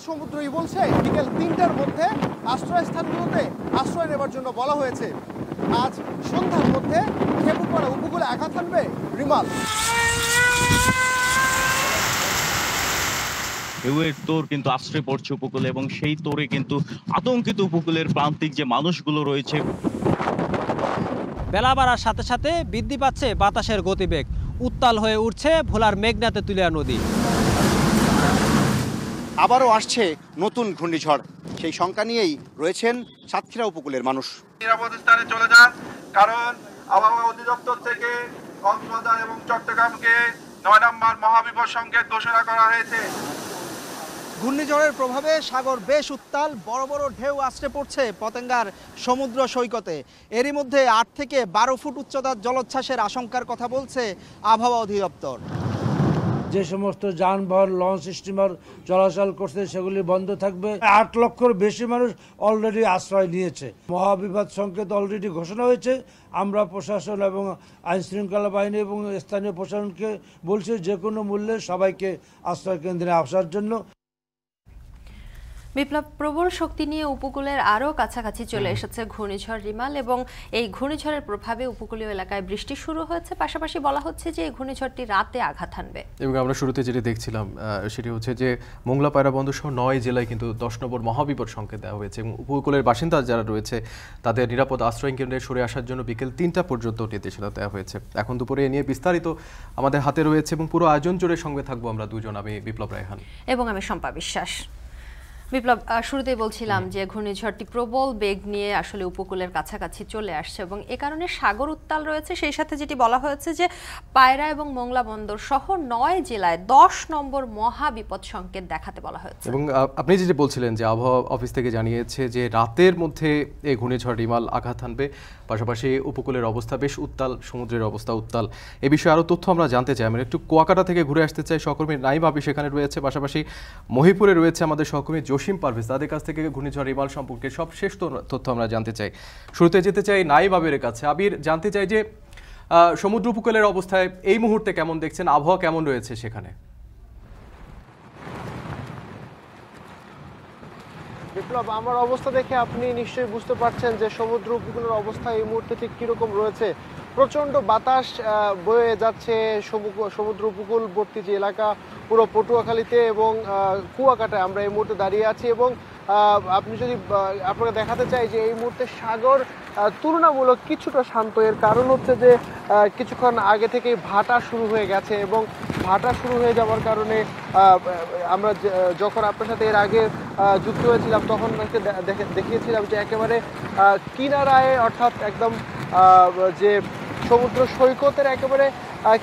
সমুদ্রই বলছে বিকেল ৩টার মধ্যে আশ্রয়স্থানগুলোতে আশ্রয় নেবার জন্য বলা হয়েছে। আজ সন্ধ্যার মধ্যে খেপুপাড়া উপকূলে আঘাত হানবে রিমাল। ঢেউয়ের তোর কিন্তু আশ্রয় পড়ছে উপকূলে এবং সেই তোরে কিন্তু আতঙ্কিত উপকূলের প্রান্তিক যে মানুষগুলো রয়েছে। বেলা বাড়ার সাথে সাথে বৃদ্ধি পাচ্ছে বাতাসের গতিবেগ, উত্তাল হয়ে উঠছে ভোলার মেঘনাতে তুলিয়া নদী। আবারও আসছে নতুন ঘূর্ণিঝড়, সেই শঙ্কা নিয়েই রয়েছেন সাতক্ষীরা উপকূলের মানুষ। নিরাপদ স্থানে চলে যান, কারণ আবহাওয়া অধিদপ্তর থেকে কক্সবাজার এবং চট্টগ্রামকে ৯ নম্বর মহাবিপদ সংকেত ঘোষণা করা হয়েছে। ঘূর্ণিঝড়ের প্রভাবে সাগর বেশ উত্তাল, বড় বড় ঢেউ আছড়ে পড়ছে পতেঙ্গার সমুদ্র সৈকতে। এরই মধ্যে ৮ থেকে ১২ ফুট উচ্চতার জলোচ্ছ্বাসের আশঙ্কার কথা বলছে আবহাওয়া অধিদপ্তর। যে সমস্ত যানবাহন, লঞ্চ, স্টিমার চলাচল করছে সেগুলি বন্ধ থাকবে। ৮ লক্ষর বেশি মানুষ অলরেডি আশ্রয় নিয়েছে। মহাবিপদ সংকেত অলরেডি ঘোষণা হয়েছে। আমরা প্রশাসন এবং আইন শৃঙ্খলা বাহিনী এবং স্থানীয় প্রশাসনকে বলছি যে কোনো মূল্যে সবাইকে আশ্রয় কেন্দ্রে আসার জন্য। বিপ্লব, প্রবল শক্তি নিয়ে উপকূলের আরও কাছাকাছি চলে এসেছে ঘূর্ণিঝড় রিমাল এবং এই ঘূর্ণিঝড়ের প্রভাবে উপকূলীয় এলাকায় বৃষ্টি শুরু হয়েছে। পাশাপাশি বলা হচ্ছে যে এই ঘূর্ণিঝড়টি রাতে আঘাত হানবে। এবং আমরা শুরুতে যেটা দেখছিলাম সেটি হচ্ছে যে মোংলা পায়রা বন্দর সহ ৯ জেলায় কিন্তু ১০ নম্বর মহাবিপদ সংকেত দেওয়া হয়েছে এবং উপকূলের বাসিন্দা যারা রয়েছে তাদের নিরাপদ আশ্রয় কেন্দ্রে সরে আসার জন্য বিকেল ৩টা পর্যন্ত নির্দেশনা দেওয়া হয়েছে। এখন দুপুরে এ নিয়ে বিস্তারিত আমাদের হাতে রয়েছে এবং পুরো আয়োজন জুড়ে সঙ্গে থাকবো আমরা দুজন, আমি বিপ্লব রায়হান এবং আমি শম্পা বিশ্বাস। বিপ্লব, শুরুতেই বলছিলাম যে ঘূর্ণিঝড়টি প্রবল বেগ নিয়ে আসলে উপকূলের কাছাকাছি চলে আসছে এবং এ কারণে সাগর উত্তাল রয়েছে। সেই সাথে যেটি বলা হয়েছে যে পায়রা এবং মোংলা বন্দর সহ ৯ জেলায় ১০ নম্বর মহাবিপদ সংকেত দেখাতে বলা হয়েছে। এবং আপনি যেটি বলছিলেন যে আবহাওয়া অফিস থেকে জানিয়েছে যে রাতের মধ্যে এই ঘূর্ণিঝড় রিমাল আঘাত হানবে। পাশাপাশি উপকূলের অবস্থা বেশ উত্তাল, সমুদ্রের অবস্থা উত্তাল। এ বিষয়ে আরও তথ্য আমরা জানতে চাই। আমরা একটু কুয়াকাটা থেকে ঘুরে আসতে চাই। সহকর্মী নাইম আবি সেখানে রয়েছে, পাশাপাশি মহিপুরে রয়েছে আমাদের সহকর্মী জসিম পারভেজ। তাদের কাছ থেকে ঘূর্ণিঝড় রিমাল সম্পর্কে সবশেষ তথ্য আমরা জানতে চাই। শুরুতে যেতে চাই নাইম আবির কাছে। আবির, জানতে চাই যে সমুদ্র উপকূলের অবস্থায় এই মুহূর্তে কেমন দেখছেন, আবহাওয়া কেমন রয়েছে সেখানে? বিপ্লব, আমার অবস্থা দেখে আপনি নিশ্চয়ই বুঝতে পারছেন যে সমুদ্র উপকূলের অবস্থা এই মুহূর্তে ঠিক কিরকম রয়েছে। প্রচণ্ড বাতাস বয়ে যাচ্ছে সমুদ্র উপকূলবর্তী যে এলাকা পুরো পটুয়াখালীতে এবং কুয়াকাটায় আমরা এই মুহূর্তে দাঁড়িয়ে আছি। এবং আপনি যদি আপনাকে দেখাতে চাই যে এই মুহূর্তে সাগর তুলনামূলক কিছুটা শান্ত। এর কারণ হচ্ছে যে কিছুক্ষণ আগে থেকেই ভাটা শুরু হয়ে গেছে এবং ভাটা শুরু হয়ে যাওয়ার কারণে আমরা যখন আপনার সাথে এর আগে যুক্ত হয়েছিলাম তখন দেখিয়েছিলাম যে একেবারে কিনারায়, অর্থাৎ একদম যে সমুদ্র সৈকতের একেবারে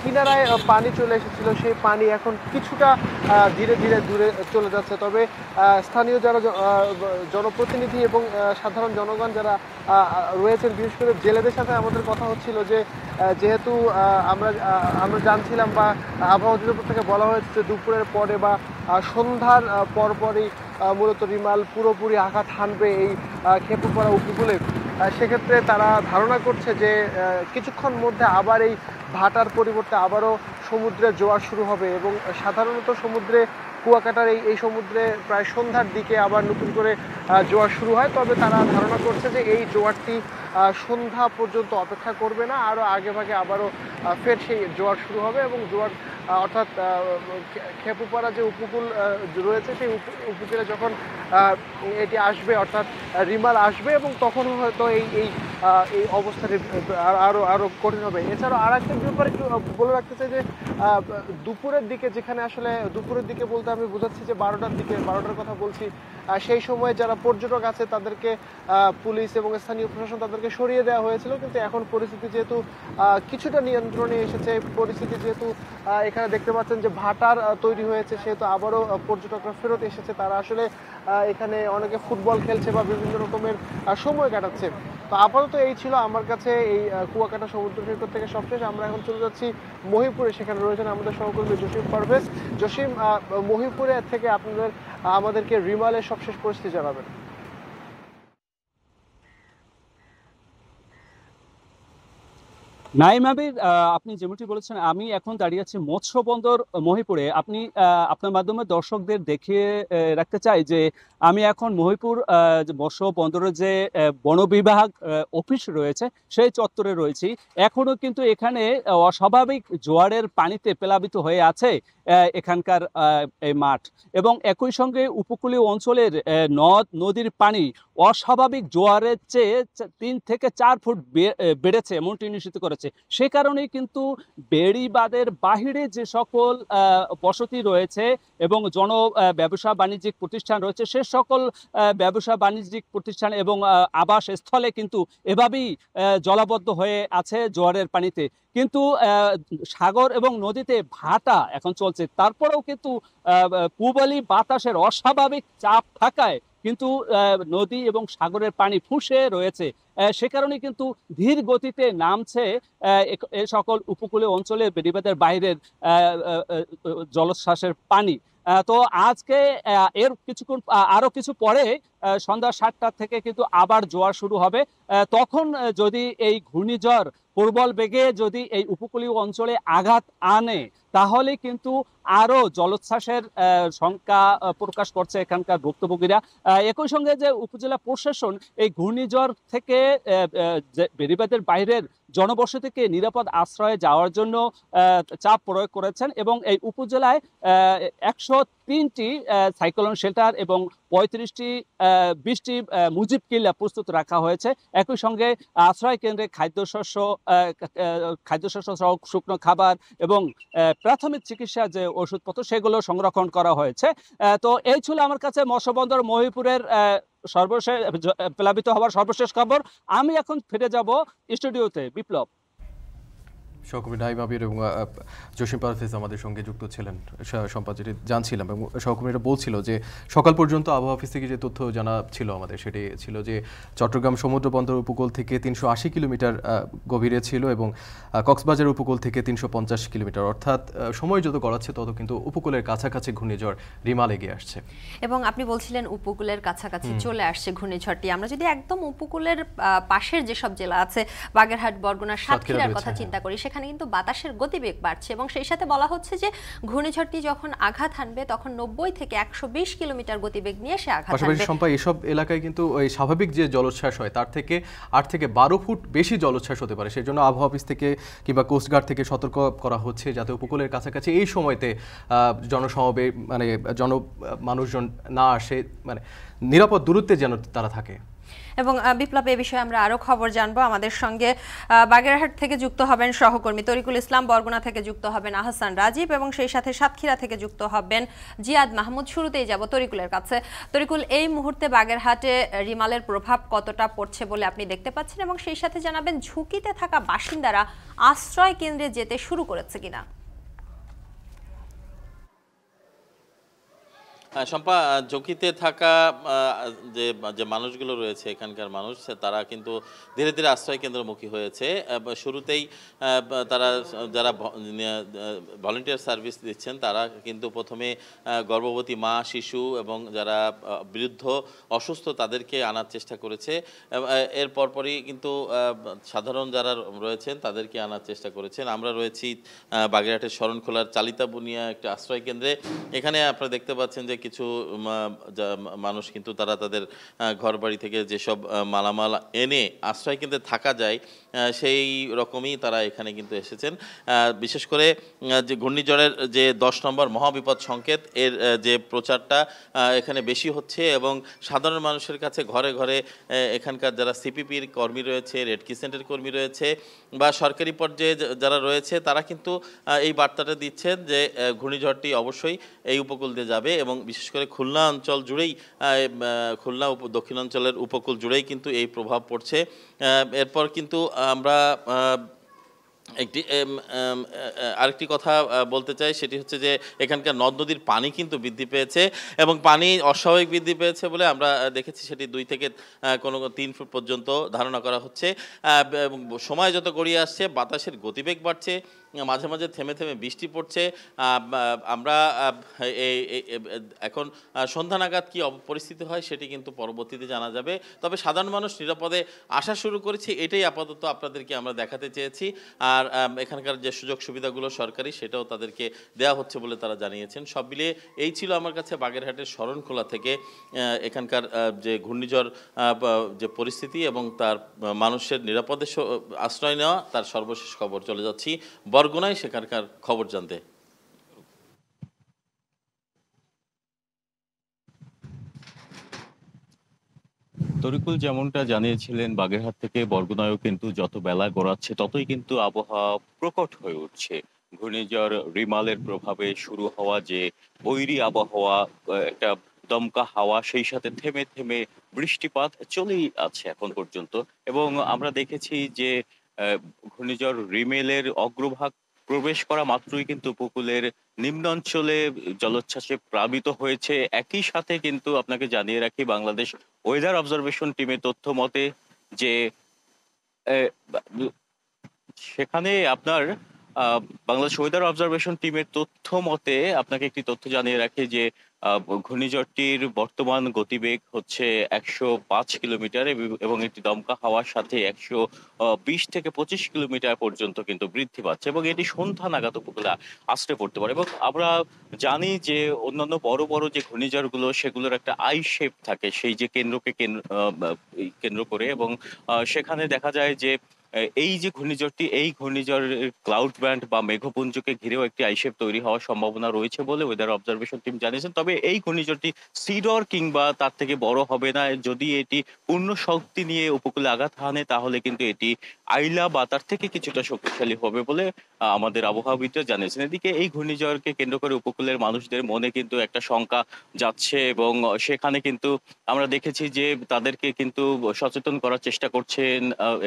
কিনারায় পানি চলে এসেছিল। সেই পানি এখন কিছুটা ধীরে ধীরে দূরে চলে যাচ্ছে। তবে স্থানীয় যারা জনপ্রতিনিধি এবং সাধারণ জনগণ যারা রয়েছেন, বিশেষ করে জেলেদের সাথে আমাদের কথা হচ্ছিল যে যেহেতু আমরা জানছিলাম বা আবহাওয়া অধিদপ্তর থেকে বলা হয়েছে যে দুপুরের পরে বা সন্ধ্যার পরপরই মূলত রিমাল পুরোপুরি আঘাত হানবে এই খেপুপাড়া উপকূলে। সেক্ষেত্রে তারা ধারণা করছে যে কিছুক্ষণ মধ্যে আবার এই ভাটার পরিবর্তে আবারও সমুদ্রে জোয়ার শুরু হবে এবং সাধারণত সমুদ্রে কুয়াকাটার এই সমুদ্রে প্রায় সন্ধ্যার দিকে আবার নতুন করে জোয়ার শুরু হয়। তবে তারা ধারণা করছে যে এই জোয়ারটি সন্ধ্যা পর্যন্ত অপেক্ষা করবে না, আরও আগে ভাগে আবারও ফের সেই জোয়ার শুরু হবে এবং জোয়ার অর্থাৎ খেপুপাড়া যে উপকূল রয়েছে সেই উপকূলে যখন এটি আসবে, অর্থাৎ রিমাল আসবে এবং তখন হয়তো এই অবস্থাটি আরও কঠিন হবে। এছাড়াও আর একটা ব্যাপার একটু বলে রাখতে চাই যে দুপুরের দিকে, যেখানে আসলে দুপুরের দিকে বলতে আমি বোঝাচ্ছি যে 12টার কথা বলছি, সেই সময় যারা পর্যটক আছে তাদেরকে পুলিশ এবং স্থানীয় প্রশাসন তাদেরকে সরিয়ে দেওয়া হয়েছিল। কিন্তু এখন পরিস্থিতি যেহেতু কিছুটা নিয়ন্ত্রণে এসেছে, পরিস্থিতি যেহেতু এখানে দেখতে পাচ্ছেন যে ভাটার তৈরি হয়েছে, সেহেতু আবারও পর্যটকরা ফেরত এসেছে। তারা আসলে এখানে অনেকে ফুটবল খেলছে বা বিভিন্ন রকমের সময় কাটাচ্ছে। তো আপাতত এই ছিল আমার কাছে এই কুয়াকাটা সমুদ্র সৈকত থেকে সবশেষ। আমরা এখন চলে যাচ্ছি মহিপুরে, সেখানে রয়েছেন আমাদের সহকর্মী জসিম পারভেজ। জসিম, মহিপুরে থেকে আমাদেরকে রিমালের সবশেষ পরিস্থিতি জানাবেন। নাইম আবির, আপনি যেমনটি বলেছেন, আমি এখন দাঁড়িয়ে আছি মৎস্য বন্দর মহিপুরে। আপনি আপনার মাধ্যমে দর্শকদের দেখিয়ে রাখতে চাই যে আমি এখন মহিপুর যে মৎস্য বন্দরের যে বন বিভাগ অফিস রয়েছে সেই চত্বরে রয়েছি। এখনো কিন্তু এখানে অস্বাভাবিক জোয়ারের পানিতে প্লাবিত হয়ে আছে এখানকার এই মাঠ, এবং একই সঙ্গে উপকূলীয় অঞ্চলের নদ নদীর পানি অস্বাভাবিক জোয়ারের চেয়ে 3 থেকে 4 ফুট বেড়েছে এমনটি নিশ্চিত করেছে। সে কারণেই কিন্তু বেড়িবাঁধের বাহিরে যে সকল বসতি রয়েছে এবং ব্যবসা বাণিজ্যিক প্রতিষ্ঠান রয়েছে, সে সকল ব্যবসা বাণিজ্যিক প্রতিষ্ঠান এবং আবাস স্থলে কিন্তু এভাবেই জলাবদ্ধ হয়ে আছে জোয়ারের পানিতে। কিন্তু সাগর এবং নদীতে ভাটা এখন চলছে, তারপরেও কিন্তু পূবালি বাতাসের অস্বাভাবিক চাপ থাকায় কিন্তু নদী এবং সাগরের পানি ফুঁসে রয়েছে। সে কারণে কিন্তু ধীর গতিতে নামছে এ সকল উপকূলীয় অঞ্চলে বেড়িবাঁধের বাইরের জলোচ্ছ্বাসের পানি। তো আজকে এর কিছুক্ষণ আরো কিছু পরে সন্ধ্যা 7টা থেকে কিন্তু আবার জোয়ার শুরু হবে। তখন যদি এই ঘূর্ণিঝড় প্রবল বেগে যদি এই উপকূলীয় অঞ্চলে আঘাত আনে, তাহলে কিন্তু আরো জলোচ্ছ্বাসের শঙ্কা প্রকাশ করছে এখানকার ভুক্তভোগীরা। একই সঙ্গে যে উপজেলা প্রশাসন এই ঘূর্ণিঝড় থেকে বেড়িবাঁধের বাইরের জনবসতিকে নিরাপদ আশ্রয়ে যাওয়ার জন্য চাপ প্রয়োগ করেছেন, এবং এই উপজেলায় 103টি সাইক্লোন শেল্টার এবং 20টি মুজিব কিল্লা প্রস্তুত রাখা হয়েছে। একই সঙ্গে আশ্রয় কেন্দ্রে খাদ্যশস্য সহ শুকনো খাবার এবং প্রাথমিক চিকিৎসা যে ওষুধপত্র সেগুলো সংরক্ষণ করা হয়েছে। তো এই ছিল আমার কাছে মৎস্যবন্দর মহিপুরের সর্বশেষ প্লাবিত হওয়ার সর্বশেষ খবর। আমি এখন ফিরে যাব স্টুডিওতে। বিপ্লব। সহকর্মী নাইম আবির এবং জসিম পারভেজ আমাদের সঙ্গে যুক্ত ছিলেন। সম্পাদ যেটি জানছিলাম এবং সহকর্মীরা বলছিল যে সকাল পর্যন্ত আবহাওয়া অফিস থেকে যে তথ্য জানা ছিল আমাদের, সেটি ছিল যে চট্টগ্রাম সমুদ্র বন্দর উপকূল থেকে 380 কিলোমিটার গভীরে ছিল এবং কক্সবাজার উপকূল থেকে 350 কিলোমিটার, অর্থাৎ সময় যত গড়াচ্ছে তত কিন্তু উপকূলের কাছাকাছি ঘূর্ণিঝড় রিমাল এগিয়ে আসছে। এবং আপনি বলছিলেন উপকূলের কাছাকাছি চলে আসছে ঘূর্ণিঝড়টি। আমরা যদি একদম উপকূলের পাশের যেসব জেলা আছে, বাগেরহাট, বরগুনা, সাতক্ষীরার কথা চিন্তা করি, সেখানে কিন্তু বাতাসের গতিবেগ বাড়ছে এবং সেই সাথে বলা হচ্ছে যে ঘূর্ণিঝড়টি যখন আঘাত হানবে তখন 90 থেকে 120 কিলোমিটার গতিবেগ নিয়ে সে আঘাত হানবে। পাশাপাশি সম্পা এসব এলাকায় কিন্তু ওই স্বাভাবিক যে জলোচ্ছ্বাস হয় তার থেকে 8 থেকে 12 ফুট বেশি জলোচ্ছ্বাস হতে পারে। সেই জন্য আবহাওয়া অফিস থেকে কিংবা কোস্টগার্ড থেকে সতর্ক করা হচ্ছে যাতে উপকূলের কাছাকাছি এই সময়তে জনসমাবেশ মানে মানুষজন না আসে, মানে নিরাপদ দূরত্বে যেন তারা থাকে। এবং বিপ্লব, এ বিষয়ে আমরা আরো খবর জানবো। আমাদের সঙ্গে বাগেরহাট থেকে যুক্ত হবেন সহকর্মী তরিকুল ইসলাম, বরগুনা থেকে যুক্ত হবেন আহসান রাজীব এবং সেই সাথে সাতক্ষীরা থেকে যুক্ত হবেন জিয়াদ মাহমুদ। শুরুতেই যাব তরিকুলের কাছে। তরিকুল, এই মুহূর্তে বাগেরহাটে রিমালের প্রভাব কতটা পড়ছে বলে আপনি দেখতে পাচ্ছেন এবং সেই সাথে জানাবেন ঝুঁকিতে থাকা বাসিন্দারা আশ্রয় কেন্দ্রে যেতে শুরু করেছে কিনা? শম্পা, ঝুঁকিতে থাকা যে মানুষগুলো রয়েছে এখানকার মানুষ, তারা কিন্তু ধীরে ধীরে আশ্রয় কেন্দ্রমুখী হয়েছে। শুরুতেই তারা যারা ভলেন্টিয়ার সার্ভিস দিচ্ছেন তারা কিন্তু প্রথমে গর্ভবতী মা, শিশু এবং যারা বৃদ্ধ অসুস্থ তাদেরকে আনার চেষ্টা করেছে। এর পরপরই কিন্তু সাধারণ যারা রয়েছেন তাদেরকে আনার চেষ্টা করেছেন। আমরা রয়েছি বাগেরহাটের শরণখোলার চালিতা বুনিয়া একটা আশ্রয় কেন্দ্রে। এখানে আপনারা দেখতে পাচ্ছেন যে কিছু মানুষ কিন্তু তারা তাদের ঘরবাড়ি থেকে যেসব মালামাল এনে আশ্রয় কেন্দ্রে থাকা যায় সেই রকমই তারা এখানে কিন্তু এসেছেন। বিশেষ করে যে ঘূর্ণিঝড়ের যে 10 নম্বর মহাবিপদ সংকেত, এর যে প্রচারটা এখানে বেশি হচ্ছে এবং সাধারণ মানুষের কাছে ঘরে ঘরে এখানকার যারা সিপিপির কর্মী রয়েছে, রেড ক্রিসেন্টের কর্মী রয়েছে বা সরকারি পর্যায়ে যারা রয়েছে তারা কিন্তু এই বার্তাটা দিচ্ছেন যে ঘূর্ণিঝড়টি অবশ্যই এই উপকূল দিয়ে যাবে এবং বিশেষ করে খুলনা অঞ্চল জুড়েই, খুলনা দক্ষিণাঞ্চলের উপকূল জুড়েই কিন্তু এই প্রভাব পড়ছে। এরপর কিন্তু আমরা আরেকটি কথা বলতে চাই, সেটি হচ্ছে যে এখানকার নদ নদীর পানি কিন্তু বৃদ্ধি পেয়েছে এবং পানি অস্বাভাবিক বৃদ্ধি পেয়েছে বলে আমরা দেখেছি সেটি 2 থেকে 3 ফুট পর্যন্ত ধারণা করা হচ্ছে। সময় যত গড়িয়ে আসছে বাতাসের গতিবেগ বাড়ছে, মাঝে মাঝে থেমে থেমে বৃষ্টি পড়ছে। আমরা এখন সন্ধ্যা নাগাদ কী পরিস্থিতি হয় সেটি কিন্তু পরবর্তীতে জানা যাবে। তবে সাধারণ মানুষ নিরাপদে আসা শুরু করেছে, এটাই আপাতত আপনাদেরকে আমরা দেখাতে চেয়েছি। আর এখানকার যে সুযোগ সুবিধাগুলো সরকারি সেটাও তাদেরকে দেওয়া হচ্ছে বলে তারা জানিয়েছেন। সব মিলিয়ে এই ছিল আমার কাছে বাগেরহাটের শরণখোলা থেকে এখানকার যে ঘূর্ণিঝড় যে পরিস্থিতি এবং তার মানুষের নিরাপদে আশ্রয় নেওয়া তার সর্বশেষ খবর। চলে যাচ্ছি বরগুনায় সেখানকার খবর জানতে। তরিকুল যেমনটা জানিয়েছিলেন, বাগেরহাট থেকে বরগুনায়ও কিন্তু যত বেলা গড়াচ্ছে ততই কিন্তু আবহাওয়া প্রকট হয়ে উঠছে। ঘূর্ণিঝড় রিমালের প্রভাবে শুরু হওয়া যে বৈরী আবহাওয়া, একটা দমকা হাওয়া, সেই সাথে থেমে থেমে বৃষ্টিপাত চলেই আছে এখন পর্যন্ত। এবং আমরা দেখেছি যে ঘূর্ণিঝড় রিমেলের অগ্রভাগ প্রবেশ করা মাত্রই কিন্তু উপকূলের নিম্নাঞ্চলে জলোচ্ছ্বাসে প্লাবিত হয়েছে। একই সাথে কিন্তু আপনাকে জানিয়ে রাখি, বাংলাদেশ ওয়েদার অবজারভেশন টিমের তথ্য মতে যে সেখানে আপনার বাংলাদেশ ওয়েদার অবজারভেশন টিমের তথ্য মতে আপনাকে একটি তথ্য জানিয়ে রাখি যে ঘূর্ণিঝড়টির বর্তমান গতিবেগ হচ্ছে 105 কিলোমিটার এবং একটি দমকা হাওয়ার সাথে 120 থেকে 25 কিলোমিটার পর্যন্ত কিন্তু বৃদ্ধি পাচ্ছে এবং এটি সন্ধ্যা নাগাদ উপকূলে আছড়ে পড়তে পারে। এবং আমরা জানি যে অন্যান্য বড় বড় যে ঘূর্ণিঝড়গুলো সেগুলোর একটা আই শেপ থাকে, সেই যে কেন্দ্রকে কেন্দ্র করে, এবং সেখানে দেখা যায় যে এই যে ঘূর্ণিঝড়টি, এই ঘূর্ণিঝড়ের ক্লাউড ব্যান্ড বা মেঘপুঞ্জকে ঘিরেও একটি আইশেপ তৈরি হওয়ার সম্ভাবনা রয়েছে বলে ওয়েদার অবজারভেশন টিম জানিয়েছেন। তবে এই ঘূর্ণিঝড়টি সিডর কিংবা তার থেকে বড় হবে না। যদি এটি পূর্ণ শক্তি নিয়ে উপকূলে আঘাত হানে তাহলে কিন্তু এটি আইলা বা তার থেকে কিছুটা শক্তিশালী হবে বলে আমাদের আবহাওয়াবিদরা জানিয়েছেন। এদিকে এই ঘূর্ণিঝড়কে কেন্দ্র করে উপকূলের মানুষদের মনে কিন্তু একটা শঙ্কা যাচ্ছে এবং সেখানে কিন্তু আমরা দেখেছি যে তাদেরকে কিন্তু সচেতন করার চেষ্টা করছেন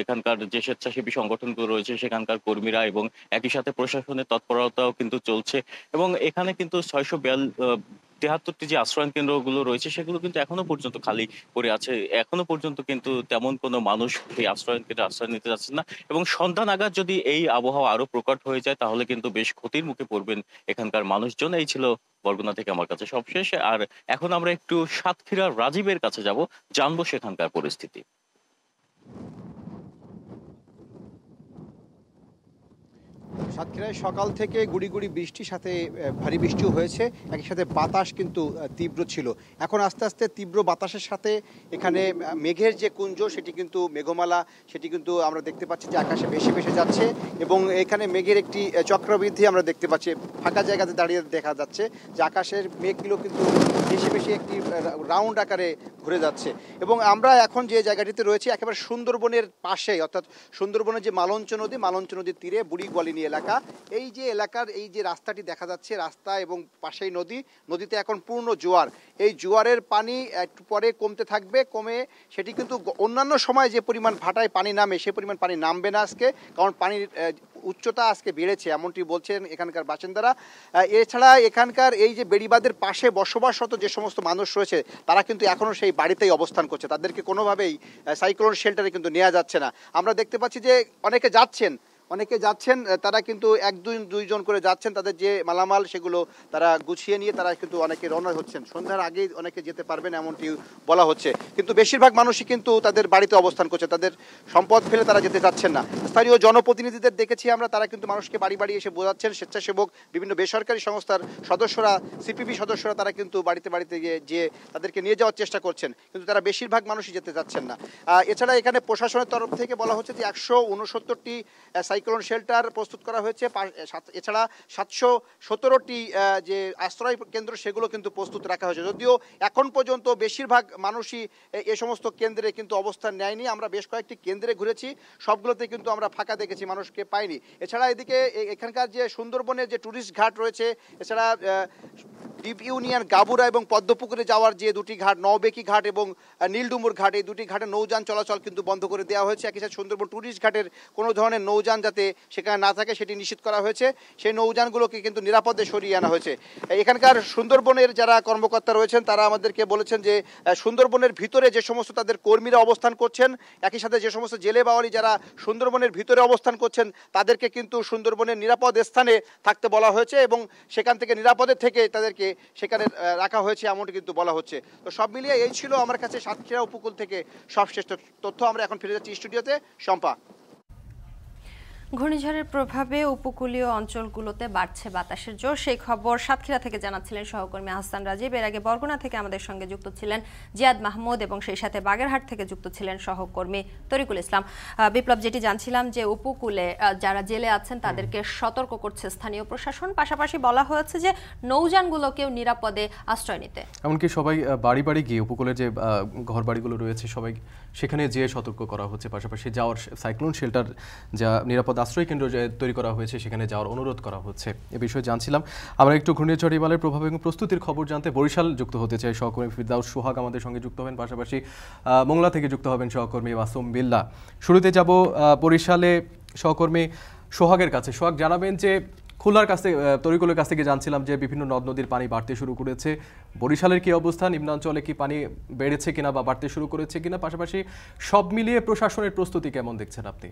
এখানকার যে স্বেচ্ছাসেবী সংগঠনগুলো রয়েছে সেখানকার কর্মীরা, এবং একই সাথে প্রশাসনের তৎপরতাও কিন্তু চলছে। এবং এখানে কিন্তু 673টি যে আশ্রয়ণ কেন্দ্রগুলো রয়েছে সেগুলো কিন্তু এখনো পর্যন্ত খালি পড়ে আছে। এখনো পর্যন্ত কিন্তু তেমন কোনো মানুষ এই আশ্রয়ণ কেন্দ্রে আশ্রয় নিতে যাচ্ছেন না। এবং সন্ধ্যা নাগাদ যদি এই আবহাওয়া আরো প্রকট হয়ে যায় তাহলে কিন্তু বেশ ক্ষতির মুখে পড়বেন এখানকার মানুষজন। এই ছিল বরগুনা থেকে আমার কাছে সবশেষ। আর এখন আমরা একটু সাতক্ষীরার রাজীবের কাছে যাব, জানবো সেখানকার পরিস্থিতি। সাতক্ষীরায় সকাল থেকে গুড়ি গুড়ি বৃষ্টির সাথে ভারী বৃষ্টিও হয়েছে, একই সাথে বাতাস কিন্তু তীব্র ছিল। এখন আস্তে আস্তে তীব্র বাতাসের সাথে এখানে মেঘের যে কুঞ্জ সেটি কিন্তু মেঘমালা সেটি কিন্তু আমরা দেখতে পাচ্ছি যে আকাশে ভেসে ভেসে যাচ্ছে এবং এখানে মেঘের একটি চক্রবৃদ্ধি আমরা দেখতে পাচ্ছি। ফাঁকা জায়গাতে দাঁড়িয়ে দেখা যাচ্ছে যে আকাশের মেঘগুলো কিন্তু ভেসে ভেসে একটি রাউন্ড আকারে ঘুরে যাচ্ছে। এবং আমরা এখন যে জায়গাটিতে রয়েছি একেবারে সুন্দরবনের পাশেই, অর্থাৎ সুন্দরবনের যে মালঞ্চ নদীর তীরে বুড়িগোয়ালিনী এলাকা। এই যে এলাকার এই যে রাস্তাটি দেখা যাচ্ছে, রাস্তা এবং পাশেই নদীতে এখন পূর্ণ জোয়ার। এই জোয়ারের পানি একটু পরে কমতে থাকবে, কমে সেটি কিন্তু অন্যান্য সময় যে পরিমাণ ভাটায় পানি নামে সে পরিমাণ পানি নামবে না আজকে, কারণ পানির উচ্চতা আজকে বেড়েছে এমনটি বলছেন এখানকার বাসিন্দারা। এছাড়া এখানকার এই যে বেড়িবাঁধের পাশে বসবাসরত যে সমস্ত মানুষ রয়েছে তারা কিন্তু এখনও সেই বাড়িতেই অবস্থান করছে, তাদেরকে কোনোভাবেই সাইক্লোন শেল্টারে কিন্তু নেওয়া যাচ্ছে না। আমরা দেখতে পাচ্ছি যে অনেকে যাচ্ছেন, তারা কিন্তু দুইজন করে যাচ্ছেন, তাদের যে মালামাল সেগুলো তারা গুছিয়ে নিয়ে তারা কিন্তু অনেকে রওনা হচ্ছেন। সন্ধ্যার আগেই অনেকে যেতে পারবেন এমনটি বলা হচ্ছে, কিন্তু বেশিরভাগ মানুষই কিন্তু তাদের বাড়িতে অবস্থান করছে, তাদের সম্পদ ফেলে তারা যেতে চাচ্ছেন না। স্থানীয় জনপ্রতিনিধিদের দেখেছি আমরা, তারা কিন্তু মানুষকে বাড়ি বাড়ি এসে বোঝাচ্ছেন। স্বেচ্ছাসেবক বিভিন্ন বেসরকারি সংস্থার সদস্যরা, সিপিবি সদস্যরা তারা কিন্তু বাড়িতে গিয়ে তাদেরকে নিয়ে যাওয়ার চেষ্টা করছেন, কিন্তু তারা বেশিরভাগ মানুষই যেতে চাচ্ছেন না। এছাড়া এখানে প্রশাসনের তরফ থেকে বলা হচ্ছে যে 169টি সাইক্লোন শেল্টার প্রস্তুত করা হয়েছে। এছাড়া 717টি যে আশ্রয় কেন্দ্র সেগুলো কিন্তু প্রস্তুত রাখা হয়েছে। যদিও এখন পর্যন্ত বেশিরভাগ মানুষই এ সমস্ত কেন্দ্রে কিন্তু অবস্থান নেয়নি। আমরা বেশ কয়েকটি কেন্দ্রে ঘুরেছি, সবগুলোতে কিন্তু আমরা ফাঁকা দেখেছি, মানুষকে পাইনি। এছাড়া এদিকে এখানকার যে সুন্দরবনের যে টুরিস্ট ঘাট রয়েছে, এছাড়া ডিপ ইউনিয়ন গাবুরা এবং পদ্মপুকুরে যাওয়ার যে দুটি ঘাট, নওবেকি ঘাট এবং নীলডুমুর ঘাট, এই দুটি ঘাটে নৌযান চলাচল কিন্তু বন্ধ করে দেওয়া হয়েছে। একই সাথে সুন্দরবন টুরিস্ট ঘাটের কোনো ধরনের নৌযান যাতে সেখানে না থাকে সেটি নিশ্চিত করা হয়েছে। সেই নৌযানগুলোকে কিন্তু নিরাপদে সরিয়ে আনা হয়েছে। এখানকার সুন্দরবনের যারা কর্মকর্তা রয়েছেন তারা আমাদেরকে বলেছেন যে সুন্দরবনের ভিতরে যে সমস্ত তাদের কর্মীরা অবস্থান করছেন, একই সাথে যে সমস্ত জেলে বাওয়ালি যারা সুন্দরবনের ভিতরে অবস্থান করছেন তাদেরকে কিন্তু সুন্দরবনের নিরাপদ স্থানে থাকতে বলা হয়েছে এবং সেখান থেকে নিরাপদে থেকে তাদেরকে সেখানে রাখা হয়েছে এমনটি কিন্তু বলা হচ্ছে। তো সব মিলিয়ে এই ছিল আমার কাছে সাতক্ষীরা উপকূল থেকে সবশেষ তথ্য। আমরা এখন ফিরে যাচ্ছি স্টুডিওতে। শম্পা। ঘূর্ণিঝড়ের প্রভাবে উপকূলীয় অঞ্চলগুলোতে বাড়ছে বাতাসের জোর, সেই খবর সাতক্ষীরা থেকে জানাচ্ছিলেন সহকর্মী আহসান রাজীব। এর আগে বরগুনা থেকে আমাদের সঙ্গে যুক্ত ছিলেন জিয়াদ মাহমুদ এবং সেই সাথে বাগেরহাট থেকে যুক্ত ছিলেন সহকর্মী তরিকুল ইসলাম। বিপ্লব, যেটি জানছিলাম যে উপকূলে যারা জেলে আছেন তাদেরকে সতর্ক করছে স্থানীয় প্রশাসন, পাশাপাশি বলা হয়েছে যে নৌযানগুলোকেও নিরাপদে আশ্রয় নিতে। এমনকি সবাই বাড়ি বাড়ি গিয়ে উপকূলের যে ঘর বাড়িগুলো রয়েছে সবাই সেখানে যেয়ে সতর্ক করা হচ্ছে, পাশাপাশি যাওয়ার সাইক্লোন শেল্টার যা নিরাপদ আশ্রয় কেন্দ্র তৈরি করা হয়েছে সেখানে যাওয়ার অনুরোধ করা হচ্ছে। এ বিষয়ে জানছিলাম। আমরা একটু ঘূর্ণিঝড় ইমালের প্রভাব এবং প্রস্তুতির খবর জানতে বরিশাল যুক্ত হতে চাই। সহকর্মী ফিরদাউস সোহাগ আমাদের সঙ্গে যুক্ত হবেন, পাশাপাশি মোংলা থেকে যুক্ত হবেন সহকর্মী মাসুম বিল্লাহ। শুরুতে যাব বরিশালে সহকর্মী সোহাগের কাছে। সোহাগ, জানাবেন যে খুলনার কাছ থেকে তরিকুলের কাছ থেকে জানছিলাম যে বিভিন্ন নদ নদীর পানি বাড়তে শুরু করেছে। বরিশালের কি অবস্থা, নিম্নাঞ্চলে কি পানি বেড়েছে কিনা বা বাড়তে শুরু করেছে কিনা, পাশাপাশি সব মিলিয়ে প্রশাসনের প্রস্তুতি কেমন দেখছেন আপনি?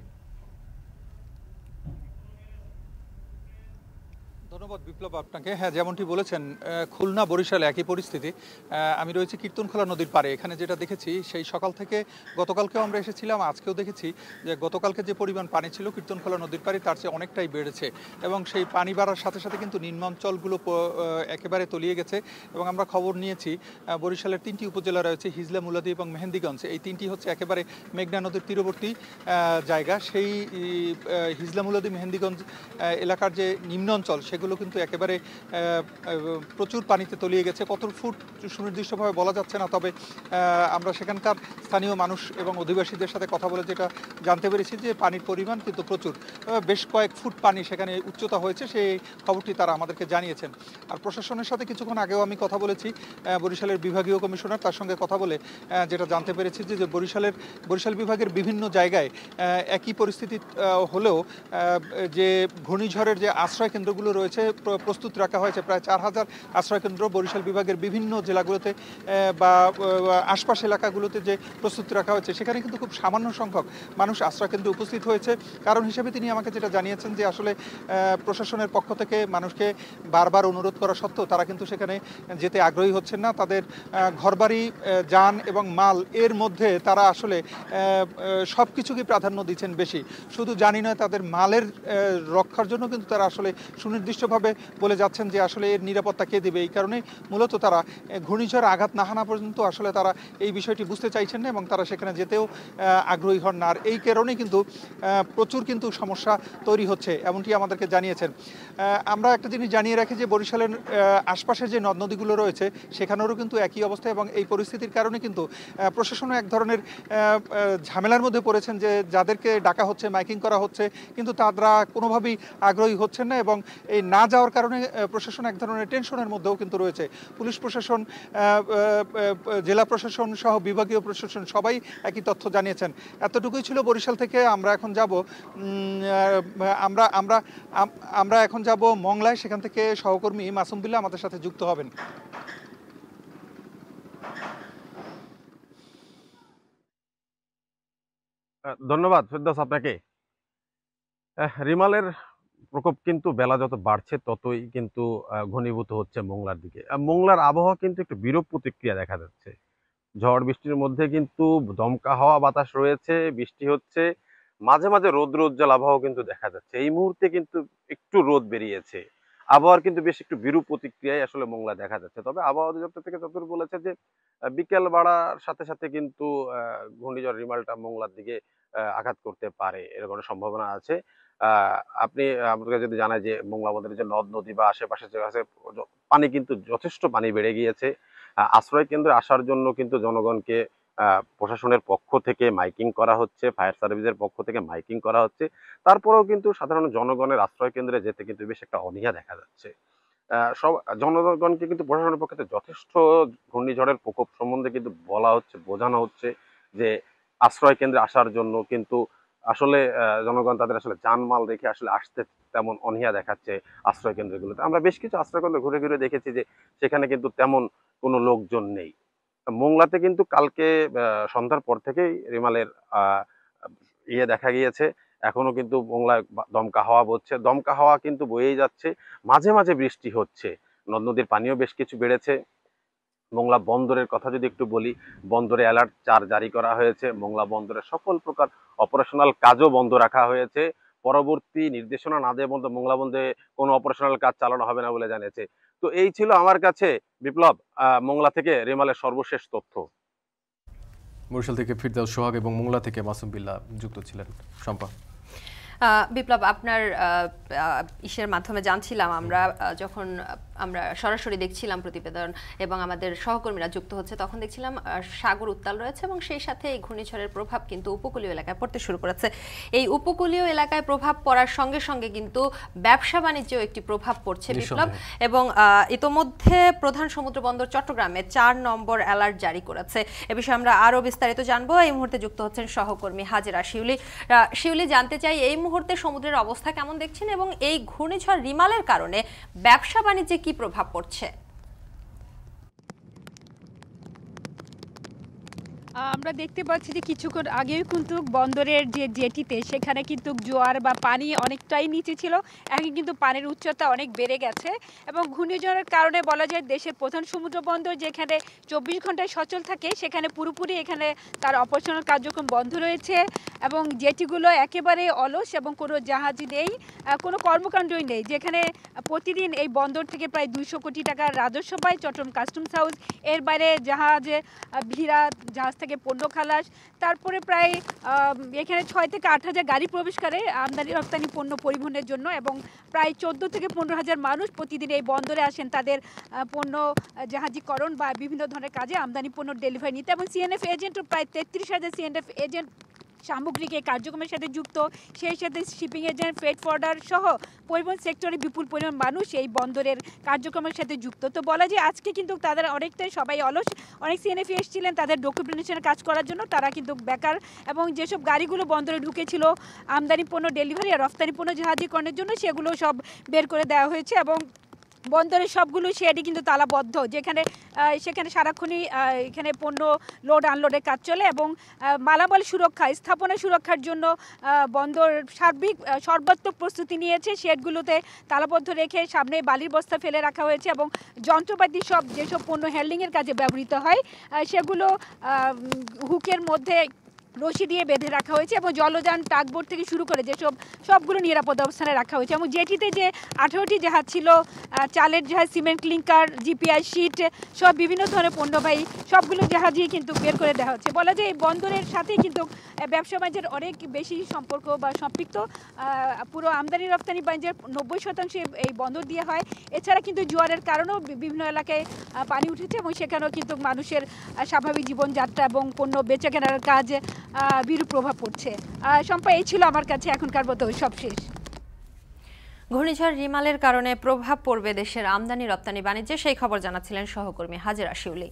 ধন্যবাদ বিপ্লব আপনাকে। হ্যাঁ, যেমনটি বলেছেন খুলনা বরিশাল একই পরিস্থিতি। আমি রয়েছি কীর্তনখোলা নদীর পাড়ে। এখানে যেটা দেখেছি সেই সকাল থেকে, গতকালকেও আমরা এসেছিলাম, আজকেও দেখেছি যে গতকালকে যে পরিমাণ পানি ছিল কীর্তনখোলা নদীর পাড়ে তার চেয়ে অনেকটাই বেড়েছে এবং সেই পানি বাড়ার সাথে সাথে কিন্তু নিম্নাঞ্চলগুলো একেবারে তলিয়ে গেছে। এবং আমরা খবর নিয়েছি বরিশালের 3টি উপজেলা রয়েছে, হিজলা, মুলাদি এবং মেহেন্দিগঞ্জ। এই 3টি হচ্ছে একেবারে মেঘনা নদীর তীরবর্তী জায়গা। সেই হিজলা, মুলাদি, মেহেন্দিগঞ্জ এলাকার যে নিম্ন অঞ্চল সেগুলো কিন্তু একেবারে প্রচুর পানিতে তলিয়ে গেছে। কত ফুট সুনির্দিষ্টভাবে বলা যাচ্ছে না, তবে আমরা সেখানকার স্থানীয় মানুষ এবং অধিবাসীদের সাথে কথা বলে যেটা জানতে পেরেছি যে পানির পরিমাণ কিন্তু প্রচুর, বেশ কয়েক ফুট পানি সেখানে উচ্চতা হয়েছে, সেই খবরটি তারা আমাদেরকে জানিয়েছেন। আর প্রশাসনের সাথে কিছুক্ষণ আগেও আমি কথা বলেছি, বরিশালের বিভাগীয় কমিশনার, তার সঙ্গে কথা বলে যেটা জানতে পেরেছি যে বরিশাল বিভাগের বিভিন্ন জায়গায় একই পরিস্থিতি হলেও যে ঘূর্ণিঝড়ের যে আশ্রয় কেন্দ্রগুলো রয়েছে প্রস্তুত রাখা হয়েছে। প্রায় 4000 আশ্রয়কেন্দ্র বরিশাল বিভাগের বিভিন্ন জেলাগুলোতে বা আশপাশ এলাকাগুলোতে যে প্রস্তুত রাখা হয়েছে, সেখানে কিন্তু খুব সামান্য সংখ্যক মানুষ আশ্রয়কেন্দ্রে উপস্থিত হয়েছে। কারণ হিসেবে তিনি আমাকে যেটা জানিয়েছেন যে আসলে প্রশাসনের পক্ষ থেকে মানুষকে বারবার অনুরোধ করা সত্ত্বেও তারা কিন্তু সেখানে যেতে আগ্রহী হচ্ছেন না। তাদের ঘরবাড়ি, যান এবং মাল এর মধ্যে তারা আসলে সব কিছুকে প্রাধান্য দিচ্ছেন বেশি। শুধু জানি নয়, তাদের মালের রক্ষার জন্য কিন্তু তারা আসলে সুনির্দিষ্টভাবে বলে যাচ্ছেন যে আসলে এর নিরাপত্তা কে দেবে। এই কারণে মূলত তারা ঘূর্ণিঝড় আঘাত না হানা পর্যন্ত আসলে তারা এই বিষয়টি বুঝতে চাইছেন না এবং তারা সেখানে যেতেও আগ্রহী হন না। আর এই কারণেই কিন্তু প্রচুর কিন্তু সমস্যা তৈরি হচ্ছে, এমনটি আমাদেরকে জানিয়েছেন। আমরা একটা জিনিস জানিয়ে রাখি যে বরিশালের আশপাশে যে নদ নদীগুলো রয়েছে সেখানেও কিন্তু একই অবস্থা এবং এই পরিস্থিতির কারণে কিন্তু প্রশাসনও এক ধরনের ঝামেলার মধ্যে পড়েছেন যে যাদেরকে ডাকা হচ্ছে, মাইকিং করা হচ্ছে, কিন্তু তারা কোনোভাবেই আগ্রহী হচ্ছেন না এবং এই না যাওয়ার কারণে প্রশাসন এক ধরনের টেনশনের মধ্যেও কিন্তু রয়েছে। পুলিশ প্রশাসন, জেলা প্রশাসন সহ বিভাগীয় প্রশাসন সবাই একই তথ্য জানিয়েছেন। এতটুকুই ছিল বরিশাল থেকে। আমরা এখন যাব আমরা এখন যাব মংলায়, সেখান থেকে সহকর্মী মাসুম বিল্লাহ আমাদের সাথে যুক্ত হবেন। ধন্যবাদ ফেরদৌস আপনাকে। রিমালের প্রকোপ কিন্তু বেলা যত বাড়ছে ততই কিন্তু ঘনীভূত হচ্ছে মোংলার দিকে। মোংলার আবহাওয়া কিন্তু একটু বিরূপ প্রতিক্রিয়া দেখা যাচ্ছে। ঝড় বৃষ্টির মধ্যে কিন্তু দমকা হাওয়া বাতাস রয়েছে, বৃষ্টি হচ্ছে, মাঝে মাঝে রৌদ্র উজ্জ্বল আবহাওয়া কিন্তু দেখা যাচ্ছে। এই মুহূর্তে কিন্তু একটু রোদ বেরিয়েছে, আবহাওয়ার কিন্তু বেশ একটু বিরূপ প্রতিক্রিয়ায় আসলে মোংলা দেখা যাচ্ছে। তবে আবহাওয়া অধিদপ্তর থেকে যতদূর বলেছে যে বিকেল বাড়ার সাথে সাথে কিন্তু ঘূর্ণিঝড় রিমালটা মোংলার দিকে আঘাত করতে পারে, এরকম সম্ভাবনা আছে। আপনি আমাদেরকে যদি জানায় যে মোংলা বন্দরের যে নদ নদী বা আশেপাশে যে আছে পানি কিন্তু যথেষ্ট পানি বেড়ে গিয়েছে। আশ্রয় কেন্দ্রে আসার জন্য কিন্তু জনগণকে প্রশাসনের পক্ষ থেকে মাইকিং করা হচ্ছে, ফায়ার সার্ভিসের পক্ষ থেকে মাইকিং করা হচ্ছে। তারপরেও কিন্তু সাধারণ জনগণের আশ্রয় কেন্দ্রে যেতে কিন্তু বেশ একটা অনীহা দেখা যাচ্ছে। সব জনগণকে কিন্তু প্রশাসনের পক্ষে যথেষ্ট ঘূর্ণিঝড়ের প্রকোপ সম্বন্ধে কিন্তু বলা হচ্ছে, বোঝানো হচ্ছে যে আশ্রয় কেন্দ্রে আসার জন্য কিন্তু আসলে জনগণ তাদের আসলে জানমাল রেখে আসলে আসতে তেমন অনীহা দেখাচ্ছে আশ্রয় কেন্দ্রগুলোতে। আমরা বেশ কিছু আশ্রয় কেন্দ্র ঘুরে ঘুরে দেখেছি যে সেখানে কিন্তু তেমন কোনো লোকজন নেই। মোংলাতে কিন্তু কালকে সন্ধ্যার পর থেকেই রিমালের দেখা গিয়েছে। এখনো কিন্তু মোংলায় দমকা হাওয়া বইছে, দমকা হাওয়া কিন্তু বয়েই যাচ্ছে, মাঝে মাঝে বৃষ্টি হচ্ছে, নদ নদীর পানিও বেশ কিছু বেড়েছে। মোংলা বন্দরের কথা যদি একটু বলি, বন্দরে অ্যালার্ট 4 জারি করা হয়েছে। মোংলা বন্দরের সকল প্রকার অপারেশনাল কাজও বন্ধ রাখা হয়েছে। পরবর্তী নির্দেশনা না দেওয়া পর্যন্ত মোংলা বন্দরে কোনো অপারেশনাল কাজ চালানো হবে না বলে জানিয়েছে। তো এই ছিল আমার কাছে বিপ্লব মোংলা থেকে রিমালের সর্বশেষ তথ্য। বরিশাল থেকে ফিরদাউস সোহাগ এবং মোংলা থেকে মাসুম বিল্লাহ যুক্ত ছিলেন। শম্পা, বিপ্লব, আপনার ইসের মাধ্যমে জানছিলাম আমরা, যখন আমরা সরাসরি দেখছিলাম প্রতিবেদন এবং আমাদের সহকর্মীরা যুক্ত হচ্ছে, তখন দেখছিলাম সাগর উত্তাল রয়েছে এবং সেই সাথে এই ঘূর্ণিঝড়ের প্রভাব কিন্তু উপকূলীয় এলাকায় পড়তে শুরু করেছে। এই উপকূলীয় এলাকায় প্রভাব পড়ার সঙ্গে সঙ্গে কিন্তু ব্যবসা বাণিজ্যেও একটি প্রভাব পড়ছে বিপ্লব, এবং ইতোমধ্যে প্রধান সমুদ্র বন্দর চট্টগ্রামে 4 নম্বর অ্যালার্ট জারি করেছে। এ বিষয়ে আমরা আরও বিস্তারিত জানবো। এই মুহূর্তে যুক্ত হচ্ছেন সহকর্মী হাজেরা শিউলি। শিউলি, জানতে চাই এই মুহূর্তে সমুদ্রের অবস্থা কেমন দেখছেন এবং এই ঘূর্ণিঝড় রিমালের কারণে ব্যবসা বাণিজ্যে কি প্রভাব পড়ছে? আমরা দেখতে পাচ্ছি যে কিছুক্ষণ আগেও কিন্তু বন্দরের যে জেটিতে সেখানে কিন্তু জোয়ার বা পানি অনেকটাই নিচে ছিল, এখন কিন্তু পানির উচ্চতা অনেক বেড়ে গেছে এবং ঘূর্ণিঝড়ের কারণে বলা যায় দেশের প্রধান সমুদ্র বন্দর যেখানে 24 ঘন্টায় সচল থাকে সেখানে পুরোপুরি এখানে তার অপারেশনাল কার্যক্রম বন্ধ রয়েছে এবং জেটিগুলো একেবারে অলস এবং কোনো জাহাজই নেই, কোনো কর্মকাণ্ডই নেই, যেখানে প্রতিদিন এই বন্দর থেকে প্রায় 200 কোটি টাকার রাজস্ব পায় চট্টগ্রাম কাস্টমস হাউস। এর বাইরে জাহাজে ভিড়া, জাহাজ থেকে পণ্য খালাস, তারপরে প্রায় এখানে 6 থেকে 8 হাজার গাড়ি প্রবেশ করে আমদানি রপ্তানি পণ্য পরিবহনের জন্য এবং প্রায় 14 থেকে 15 হাজার মানুষ প্রতিদিন এই বন্দরে আসেন তাদের পণ্য জাহাজীকরণ বা বিভিন্ন ধরনের কাজে আমদানি পণ্য ডেলিভারি নিতে, এবং সিএনএফ এজেন্টও প্রায় 33 হাজার সিএনএফ এজেন্ট সামগ্রিক এই কার্যক্রমের সাথে যুক্ত। সেই সাথে শিপিং এজেন্ট, ফ্রেট ফরওয়ার্ডার সহ পরিবহন সেক্টরে বিপুল পরিমাণ মানুষ এই বন্দরের কার্যক্রমের সাথে যুক্ত। তো বলা যায় আজকে কিন্তু তাদের অনেকটাই সবাই অলস, অনেক সিএনএফ এসেছিলেন তাদের ডকুমেন্টেশনের কাজ করার জন্য, তারা কিন্তু বেকার, এবং যেসব গাড়িগুলো বন্দরে ঢুকেছিল আমদানি পণ্য ডেলিভারি আর রপ্তানি পণ্য জাহাজীকরণের জন্য সেগুলো সব বের করে দেওয়া হয়েছে এবং বন্দরের সবগুলো শেডই কিন্তু তালাবদ্ধ, যেখানে সেখানে সারাক্ষণই এখানে পণ্য লোড আনলোডের কাজ চলে এবং মালামাল সুরক্ষা, স্থাপনা সুরক্ষার জন্য বন্দর সার্বিক সর্বাত্মক প্রস্তুতি নিয়েছে। শেডগুলোতে তালাবদ্ধ রেখে সামনে বালির বস্তা ফেলে রাখা হয়েছে এবং যন্ত্রপাতি সব যেসব পণ্য হ্যান্ডলিংয়ের কাজে ব্যবহৃত হয় সেগুলো হুকের মধ্যে রশি দিয়ে বেঁধে রাখা হয়েছে এবং জলযান, টাগবোট থেকে শুরু করে যেসব সবগুলো নিরাপদ অবস্থানে রাখা হয়েছে এবং জেটিতে যে 18টি জাহাজ ছিল, চালের জাহাজ, সিমেন্ট ক্লিংকার, জিপিআই শিট সব বিভিন্ন ধরনের পণ্যবাহী সবগুলো জাহাজই কিন্তু বের করে দেওয়া হচ্ছে। বলা যায় এই বন্দরের সাথে কিন্তু ব্যবসা বাণিজ্যের অনেক বেশি সম্পর্ক বা সম্পৃক্ত, পুরো আমদানি রপ্তানি বাণিজ্যের 90% এই বন্দর দিয়ে হয়। এছাড়া কিন্তু জোয়ারের কারণেও বিভিন্ন এলাকায় পানি উঠেছে এবং সেখানেও কিন্তু মানুষের স্বাভাবিক জীবনযাত্রা এবং পণ্য বেচা কেনার কাজ বিরূপ প্রভাব পড়ছে। শম্পা, এই ছিল আমার কাছে এখনকার মতো সব শেষ। ঘূর্ণিঝড় রিমালের কারণে প্রভাব পড়বে দেশের আমদানি রপ্তানি বাণিজ্যে, সেই খবর জানাচ্ছিলেন সহকর্মী হাজেরা শিউলি।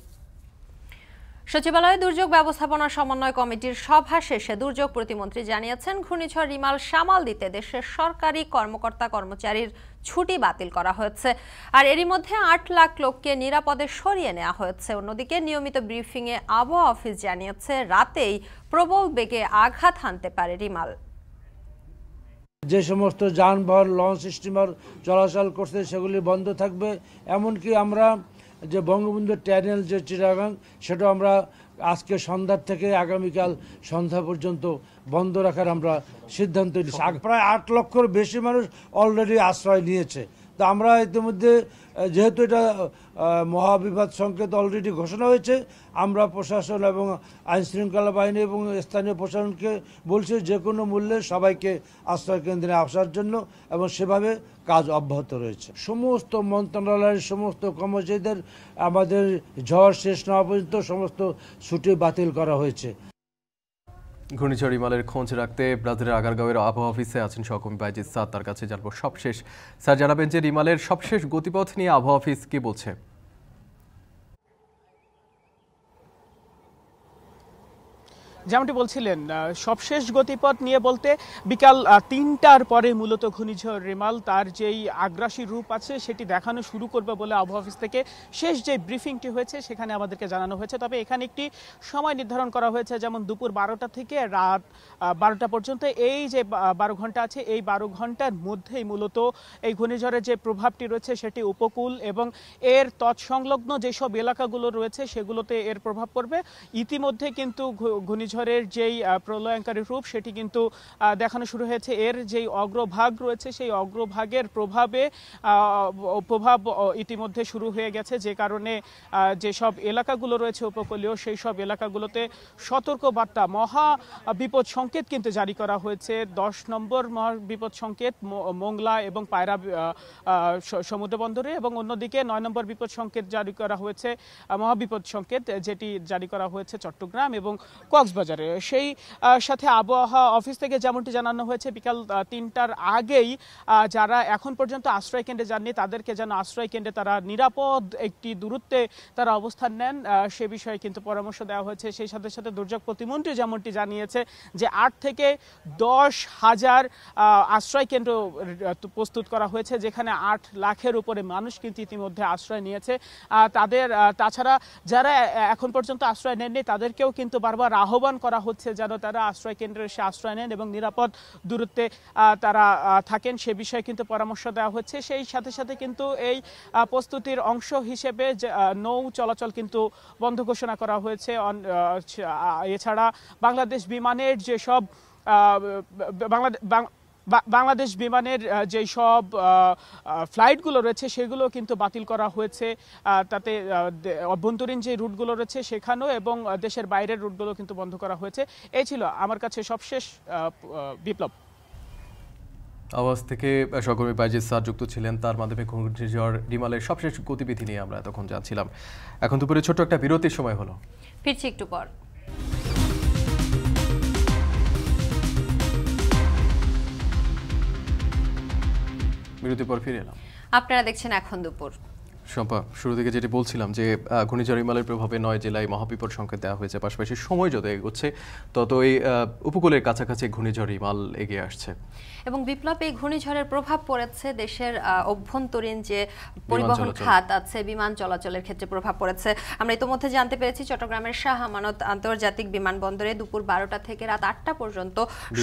সচিবালয়ে দুর্যোগ ব্যবস্থাপনা সমন্বয় কমিটির সভা শেষে দুর্যোগ প্রতিমন্ত্রী জানিয়েছেন ঘূর্ণিঝড় রিমাল সামাল দিতে দেশের সরকারি কর্মকর্তা কর্মচারীর ছুটি বাতিল করা হয়েছে, আর এরই মধ্যে 8 লাখ লোককে নিরাপদে সরিয়ে নেওয়া হয়েছে। অন্যদিকে নিয়মিত ব্রিফিংয়ে আবহাওয়া অফিস জানিয়েছে রাতেই প্রবল বেগে আঘাত হানতে পারে রিমাল। যে সমস্ত যানবাহন, লঞ্চ, স্টিমার চলাচল করছে সেগুলি বন্ধ থাকবে, এমনকি আমরা যে বঙ্গবন্ধু টানেল যে চিটাগাং সেটাও আমরা আজকে সন্ধ্যার থেকে আগামীকাল সন্ধ্যা পর্যন্ত বন্ধ রাখার আমরা সিদ্ধান্ত নিয়েছি। প্রায় 8 লক্ষর বেশি মানুষ অলরেডি আশ্রয় নিয়েছে। তো আমরা ইতিমধ্যে যেহেতু এটা মহাবিপদ সংকেত অলরেডি ঘোষণা হয়েছে, আমরা প্রশাসন এবং আইনশৃঙ্খলা বাহিনী এবং স্থানীয় প্রশাসনকে বলছি যে কোনো মূল্যে সবাইকে আশ্রয় কেন্দ্রে আসার জন্য, এবং সেভাবে কাজ অব্যাহত রয়েছে। সমস্ত মন্ত্রণালয়ের সমস্ত কর্মচারীদের আমাদের ঝড় শেষ না হওয়া পর্যন্ত সমস্ত ছুটি বাতিল করা হয়েছে। ঘূর্ণিঝড় রিমালের খোঁজ রাখতে ব্রাজিলের আগারগাঁওয়ের আবহাওয়া অফিসে আছেন সহকর্মী বাইজিদ সাদ, তার কাছে জানবো সবশেষ। স্যার, জানাবেন যে রিমালের সবশেষ গতিপথ নিয়ে আবহাওয়া অফিস কি বলছে? যেমনটি বলছিলেন সবশেষ গতিপথ নিয়ে বলতে বিকাল 3টার পরে মূলত ঘূর্ণিঝড় রেমাল তার যেই আগ্রাসী রূপ আছে সেটি দেখানো শুরু করবে বলে আবহাওয়া অফিস থেকে শেষ যে ব্রিফিংটি হয়েছে সেখানে আমাদেরকে জানানো হয়েছে। তবে এখানে একটি সময় নির্ধারণ করা হয়েছে, যেমন দুপুর 12টা থেকে রাত 12টা পর্যন্ত এই যে 12 ঘন্টা আছে, এই 12 ঘন্টার মধ্যেই মূলত এই ঘূর্ণিঝড়ের যে প্রভাবটি রয়েছে সেটি উপকূল এবং এর তৎসংলগ্ন যেসব এলাকাগুলো রয়েছে সেগুলোতে এর প্রভাব পড়বে। ইতিমধ্যে কিন্তু ঘূর্ণিঝড়ের যেই প্রলয়ঙ্কারী রূপ সেটি কিন্তু দেখানো শুরু হয়েছে। এর যেই অগ্রভাগ রয়েছে সেই অগ্রভাগের প্রভাব ইতিমধ্যে শুরু হয়ে গেছে, যে কারণে যেসব এলাকাগুলো রয়েছে উপকূলীয় সেই সব এলাকাগুলোতে সতর্কবার্তা, মহা বিপদ সংকেত কিন্তু জারি করা হয়েছে। 10 নম্বর মহা বিপদ সংকেত মোংলা এবং পায়রা সমুদ্র বন্দরে, এবং অন্যদিকে 9 নম্বর বিপদ সংকেত জারি করা হয়েছে, মহাবিপদ সংকেত যেটি জারি করা হয়েছে চট্টগ্রাম এবং কক্সবাজারে। সেই সাথে আবহাওয়া অফিস থেকে যেমনটি জানানো হয়েছে বিকাল 3টার আগেই যারা এখন পর্যন্ত আশ্রয় কেন্দ্রে যাননি তাদেরকে যেন আশ্রয় কেন্দ্রে তারা নিরাপদ একটি দূরত্বে তারা অবস্থান নেন সে বিষয়ে কিন্তু পরামর্শ দেওয়া হয়েছে। সেই সাথে সাথে দুর্যোগ প্রতিমন্ত্রী যেমনটি জানিয়েছে যে 8 থেকে 10 হাজার আশ্রয় কেন্দ্র প্রস্তুত করা হয়েছে, যেখানে 8 লাখের উপরে মানুষ কিন্তু ইতিমধ্যে আশ্রয় নিয়েছে। তাছাড়া যারা এখন পর্যন্ত আশ্রয় নেননি তাদেরকেও কিন্তু বারবার আহ্বান করা হচ্ছে যেন তারা আশ্রয় কেন্দ্রে এসে আশ্রয় নেন এবং নিরাপদ দূরত্বে তারা থাকেন, সে বিষয়ে কিন্তু পরামর্শ দেওয়া হচ্ছে। সেই সাথে সাথে কিন্তু এই প্রস্তুতির অংশ হিসেবে নৌ চলাচল কিন্তু বন্ধ ঘোষণা করা হয়েছে। এছাড়া বাংলাদেশ বিমানের যেসব বাংলাদেশ বিমানের যেই সব ফ্লাইটগুলো রয়েছে সেগুলো কিন্তু বাতিল করা হয়েছে। তাতে অভ্যন্তরীণ যে রুটগুলো রয়েছে সেখানেও এবং দেশের বাইরের রুটগুলো কিন্তু বন্ধ করা হয়েছে। এই ছিল আমার কাছে সবশেষ বিপ্লব। আওয়াজ থেকে সহকর্মী বাইজিদ স্যার যুক্ত ছিলেন, তার মাধ্যমে ঘূর্ণিঝড় রিমালের সবশেষ গতিবিধি নিয়ে আমরা তখন জানছিলাম। এখন দুপুরে ছোট্ট একটা বিরতির সময় হলো, ফিরছি একটু পর। বিরতির পর ফিরে এলাম। আপনারা দেখছেন এখন দুপুর। শম্পা, শুরু থেকে যেটি বলছিলাম যে ঘূর্ণিঝড় রিমালের প্রভাবে 9 জেলায় মহাবিপদ সংকেত দেওয়া হয়েছে, পাশাপাশি সময় যত এগোচ্ছে ততই উপকূলের কাছাকাছি ঘূর্ণিঝড় রিমাল এগিয়ে আসছে এবং বিপ্লব এই ঘূর্ণিঝড়ের প্রভাব পড়েছে দেশের অভ্যন্তরীণ যে পরিবহন খাত আছে, বিমান চলাচলের ক্ষেত্রে প্রভাব পড়েছে। আমরা ইতিমধ্যে জানতে পেরেছি চট্টগ্রামের শাহ আমানত আন্তর্জাতিক বিমানবন্দরে দুপুর 12টা থেকে রাত 8টা পর্যন্ত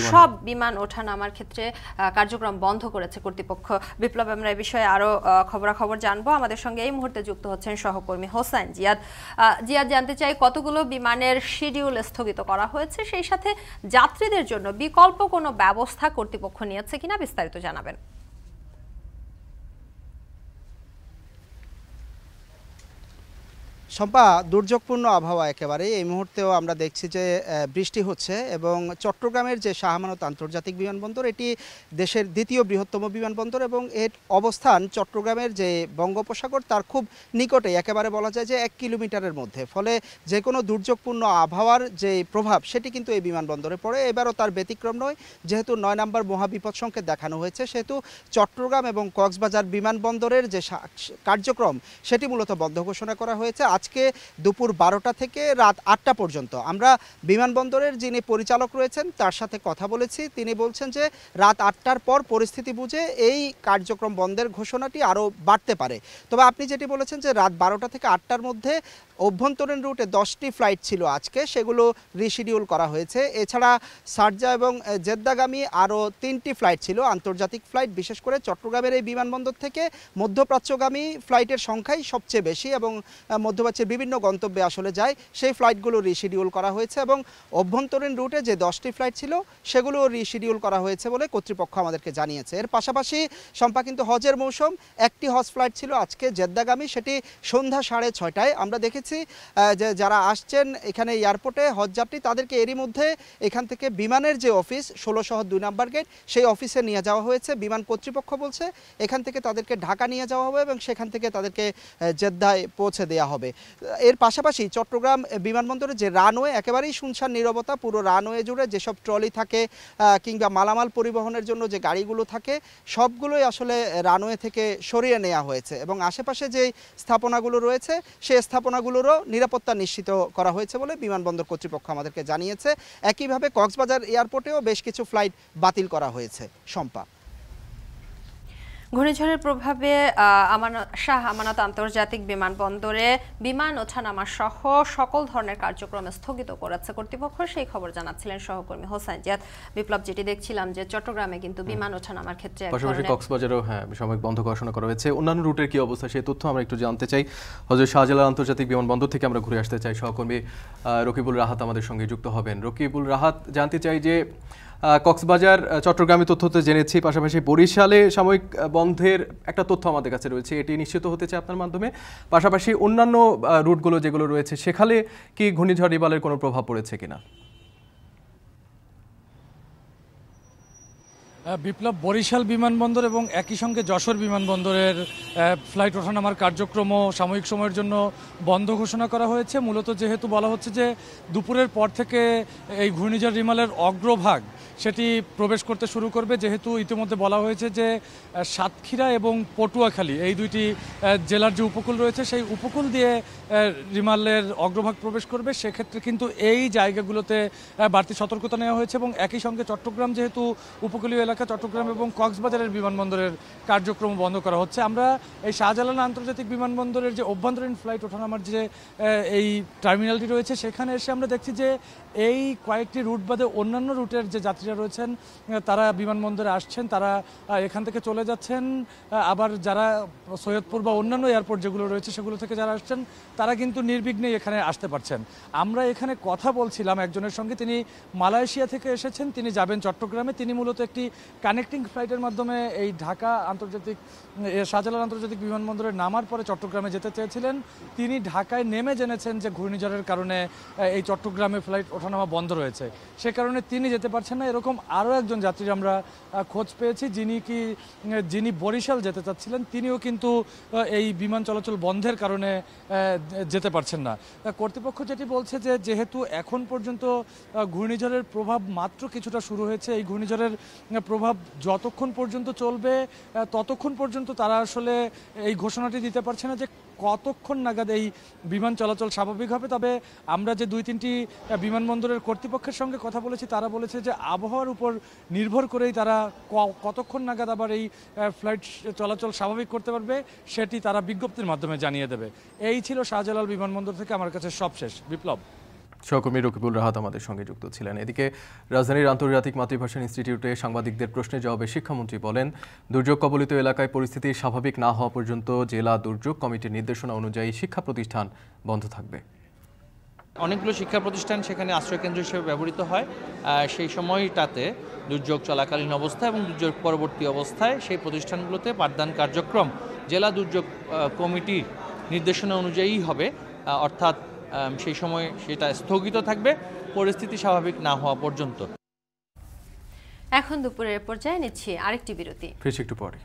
সব বিমান ওঠানামার ক্ষেত্রে কার্যক্রম বন্ধ করেছে কর্তৃপক্ষ। বিপ্লব, আমরা এই বিষয়ে আরো খবরাখবর জানবো। আমাদের সঙ্গে এই মুহূর্তে যুক্ত হচ্ছেন সহকর্মী হোসাইন জিয়াদ। জিয়াদ, জানতে চাই কতগুলো বিমানের শিডিউল স্থগিত করা হয়েছে, সেই সাথে যাত্রীদের জন্য বিকল্প কোনো ব্যবস্থা কর্তৃপক্ষ নিয়েছে কিনা বিস্তারিত জানাবেন। শম্পা, দুর্যোগপূর্ণ আবহাওয়া একেবারে। এই মুহূর্তেও আমরা দেখছি যে বৃষ্টি হচ্ছে এবং চট্টগ্রামের যে শাহ আমানত আন্তর্জাতিক বিমানবন্দর, এটি দেশের দ্বিতীয় বৃহত্তম বিমানবন্দর এবং এর অবস্থান চট্টগ্রামের যে বঙ্গোপসাগর তার খুব নিকটে, একেবারে বলা যায় যে 1 কিলোমিটারের মধ্যে। ফলে যে কোনো দুর্যোগপূর্ণ আবহাওয়ার যে প্রভাব সেটি কিন্তু এই বিমানবন্দরে পড়ে। এবারও তার ব্যতিক্রম নয়, যেহেতু 9 নম্বর মহাবিপদ সংকেত দেখানো হয়েছে সেহেতু চট্টগ্রাম এবং কক্সবাজার বিমানবন্দরের যে কার্যক্রম সেটি মূলত বন্ধ ঘোষণা করা হয়েছে আজকে দুপুর 12টা থেকে রাত 8টা পর্যন্ত। আমরা বিমানবন্দরের যিনি পরিচালক রয়েছেন তার সাথে কথা বলেছি, তিনি বলছেন যে রাত 8টার পর পরিস্থিতি বুঝে এই কার্যক্রম বন্ধের ঘোষণাটি আরও বাড়তে পারে। তবে আপনি যেটি বলেছেন যে রাত 12টা থেকে 8টার মধ্যে অভ্যন্তরীণ রুটে 10টি ফ্লাইট ছিল আজকে, সেগুলো রিশিডিউল করা হয়েছে। এছাড়া শারজাহ এবং জেদ্দাগামী আরও 3টি ফ্লাইট ছিল আন্তর্জাতিক ফ্লাইট। বিশেষ করে চট্টগ্রামের এই বিমানবন্দর থেকে মধ্যপ্রাচ্যগামী ফ্লাইটের সংখ্যাই সবচেয়ে বেশি এবং মধ্যপ্রাচ্যের বিভিন্ন গন্তব্যে আসলে যায়, সেই ফ্লাইটগুলো রিশিডিউল করা হয়েছে এবং অভ্যন্তরীণ রুটে যে 10টি ফ্লাইট ছিল সেগুলো রিশিডিউল করা হয়েছে বলে কর্তৃপক্ষ আমাদেরকে জানিয়েছে। এর পাশাপাশি শম্পা, কিন্তু হজের মৌসুম, একটি হজ ফ্লাইট ছিল আজকে জেদ্দাগামী, সেটি সন্ধ্যা 6:30টায়। আমরা দেখেছি যে যারা আসছেন এখানে এয়ারপোর্টে হজযাত্রী তাদেরকে এরই মধ্যে এখান থেকে বিমানের যে অফিস 16/2 নম্বর গেট সেই অফিসে নিয়ে যাওয়া হয়েছে। বিমান কর্তৃপক্ষ বলছে এখান থেকে তাদেরকে ঢাকা নিয়ে যাওয়া হবে এবং সেখান থেকে তাদেরকে জেদ্দায় পৌঁছে দেওয়া হবে। এর পাশাপাশি চট্টগ্রাম বিমানবন্দরে যে রানওয়ে, একেবারেই শুনশান নীরবতা, পুরো রানওয়ে জুড়ে যেসব ট্রলি থাকে কিংবা মালামাল পরিবহনের জন্য যে গাড়িগুলো থাকে সবগুলোই আসলে রানওয়ে থেকে সরিয়ে নেওয়া হয়েছে এবং আশেপাশে যে স্থাপনাগুলো রয়েছে সেই স্থাপনাগুলো সেগুলোরও নিরাপত্তা নিশ্চিত করা হয়েছে বলে বিমানবন্দর কর্তৃপক্ষ আমাদেরকে জানিয়েছে। একইভাবে কক্সবাজার এয়ারপোর্টেও বেশ কিছু ফ্লাইট বাতিল করা হয়েছে। শম্পা, ঘূর্ণিঝড়ের প্রভাবে শাহ আমানত আন্তর্জাতিক বিমানবন্দরে বিমান ওঠানামা সহ সকল ধরনের কার্যক্রম স্থগিত করেছে কর্তৃপক্ষ। সেই খবর জানাচ্ছিলেন সহকর্মী হোসাইন জিয়াদ। বিপ্লব, যেটি দেখছিলাম যে চট্টগ্রামে কিন্তু বিমান ওঠানামার ক্ষেত্রে পাশাপাশি কক্সবাজারেও সাময়িক বন্ধ ঘোষণা করা হয়েছে। অন্যান্য রুটের কি অবস্থা সেই তথ্য আমরা একটু জানতে চাই। হযরত শাহজালাল আন্তর্জাতিক বিমানবন্দর থেকে আমরা ঘুরে আসতে চাই। সহকর্মী রকিবুল রাহাত আমাদের সঙ্গে যুক্ত হবেন। রকিবুল রাহাত, জানতে চাই যে কক্সবাজার চট্টগ্রামে তথ্য তো জেনেছি, পাশাপাশি বরিশালে সাময়িক বন্ধের একটা তথ্য আমাদের কাছে রয়েছে, এটি নিশ্চিত হতে চাই আপনার মাধ্যমে। পাশাপাশি অন্যান্য রুটগুলো যেগুলো রয়েছে সেখানে কি ঘূর্ণিঝড় রিমালের কোনো প্রভাব পড়েছে কিনা? বিপ্লব, বরিশাল বিমানবন্দর এবং একই সঙ্গে যশোর বিমানবন্দরের ফ্লাইট ওঠানামার কার্যক্রমও সাময়িক সময়ের জন্য বন্ধ ঘোষণা করা হয়েছে। মূলত যেহেতু বলা হচ্ছে যে দুপুরের পর থেকে এই ঘূর্ণিঝড় রিমালের অগ্রভাগ সেটি প্রবেশ করতে শুরু করবে, যেহেতু ইতিমধ্যে বলা হয়েছে যে সাতক্ষীরা এবং পটুয়াখালী এই দুইটি জেলার যে উপকূল রয়েছে সেই উপকূল দিয়ে রিমালের অগ্রভাগ প্রবেশ করবে। সেক্ষেত্রে কিন্তু এই জায়গাগুলোতে বাড়তি সতর্কতা নেওয়া হয়েছে এবং একই সঙ্গে চট্টগ্রাম যেহেতু উপকূলীয় এলাকা, চট্টগ্রাম এবং কক্সবাজারের বিমানবন্দরের কার্যক্রম বন্ধ করা হচ্ছে। আমরা এই শাহজালাল আন্তর্জাতিক বিমানবন্দরের যে অভ্যন্তরীণ ফ্লাইট ওঠানামার যে এই টার্মিনালটি রয়েছে সেখানে এসে আমরা দেখছি যে এই কয়েকটি রুট বাদে অন্যান্য রুটের যে যাত্রীরা রয়েছেন তারা বিমানবন্দরে আসছেন, তারা এখান থেকে চলে যাচ্ছেন। আবার যারা সৈয়দপুর বা অন্যান্য এয়ারপোর্ট যেগুলো রয়েছে সেগুলো থেকে যারা আসছেন তারা কিন্তু নির্বিঘ্নে এখানে আসতে পারছেন। আমরা এখানে কথা বলছিলাম একজনের সঙ্গে, তিনি মালয়েশিয়া থেকে এসেছেন, তিনি যাবেন চট্টগ্রামে। তিনি মূলত একটি কানেক্টিং ফ্লাইটের মাধ্যমে এই ঢাকা আন্তর্জাতিক শাহজালাল আন্তর্জাতিক বিমানবন্দরে নামার পরে চট্টগ্রামে যেতে চেয়েছিলেন। তিনি ঢাকায় নেমে জেনেছেন যে ঘূর্ণিঝড়ের কারণে এই চট্টগ্রামে ফ্লাইট ওঠানামা বন্ধ রয়েছে, সে কারণে তিনি যেতে পারছেন না। এরকম আরও একজন যাত্রী আমরা খোঁজ পেয়েছি যিনি বরিশাল যেতে চাচ্ছিলেন, তিনিও কিন্তু এই বিমান চলাচল বন্ধের কারণে যেতে পারছেন না। কর্তৃপক্ষ যেটি বলছে যে যেহেতু এখন পর্যন্ত ঘূর্ণিঝড়ের প্রভাব মাত্র কিছুটা শুরু হয়েছে, এই ঘূর্ণিঝড়ের প্রভাব যতক্ষণ পর্যন্ত চলবে ততক্ষণ পর্যন্ত তারা আসলে এই ঘোষণাটি দিতে পারছে না যে কতক্ষণ নাগাদ এই বিমান চলাচল স্বাভাবিক হবে। তবে আমরা যে 2-3টি বিমানবন্দরের কর্তৃপক্ষের সঙ্গে কথা বলেছি তারা বলেছে যে আবহাওয়ার উপর নির্ভর করেই তারা কতক্ষণ নাগাদ আবার এই ফ্লাইট চলাচল স্বাভাবিক করতে পারবে সেটি তারা বিজ্ঞপ্তির মাধ্যমে জানিয়ে দেবে। এই ছিল শাহজালাল বিমানবন্দর থেকে আমার কাছে সবশেষ। বিপ্লব। সহকর্মী রকিবুল রাহাত আমাদের সঙ্গে যুক্ত ছিলেন। এদিকে রাজধানীর আন্তর্জাতিক মাতৃভাষা ইনস্টিটিউটে সাংবাদিকদের প্রশ্নের জবাবে শিক্ষামন্ত্রী বলেন, দুর্যোগ কবলিত এলাকায় পরিস্থিতি স্বাভাবিক না হওয়া পর্যন্ত জেলা দুর্যোগ কমিটির নির্দেশনা অনুযায়ী শিক্ষা প্রতিষ্ঠান বন্ধ থাকবে। অনেকগুলো শিক্ষা প্রতিষ্ঠান সেখানে আশ্রয়কেন্দ্র হিসেবে ব্যবহৃত হয়। সেই সময়টাতে দুর্যোগ চলাকালীন অবস্থা এবং দুর্যোগ পরবর্তী অবস্থায় সেই প্রতিষ্ঠানগুলোতে পাঠদান কার্যক্রম জেলা দুর্যোগ কমিটির নির্দেশনা অনুযায়ী হবে, অর্থাৎ সেই সময় সেটা স্থগিত থাকবে পরিস্থিতি স্বাভাবিক না হওয়া পর্যন্ত। এখন দুপুরের পর্যায়ে নিচ্ছি আরেকটি বিরতি। ফিরছি একটু পরে।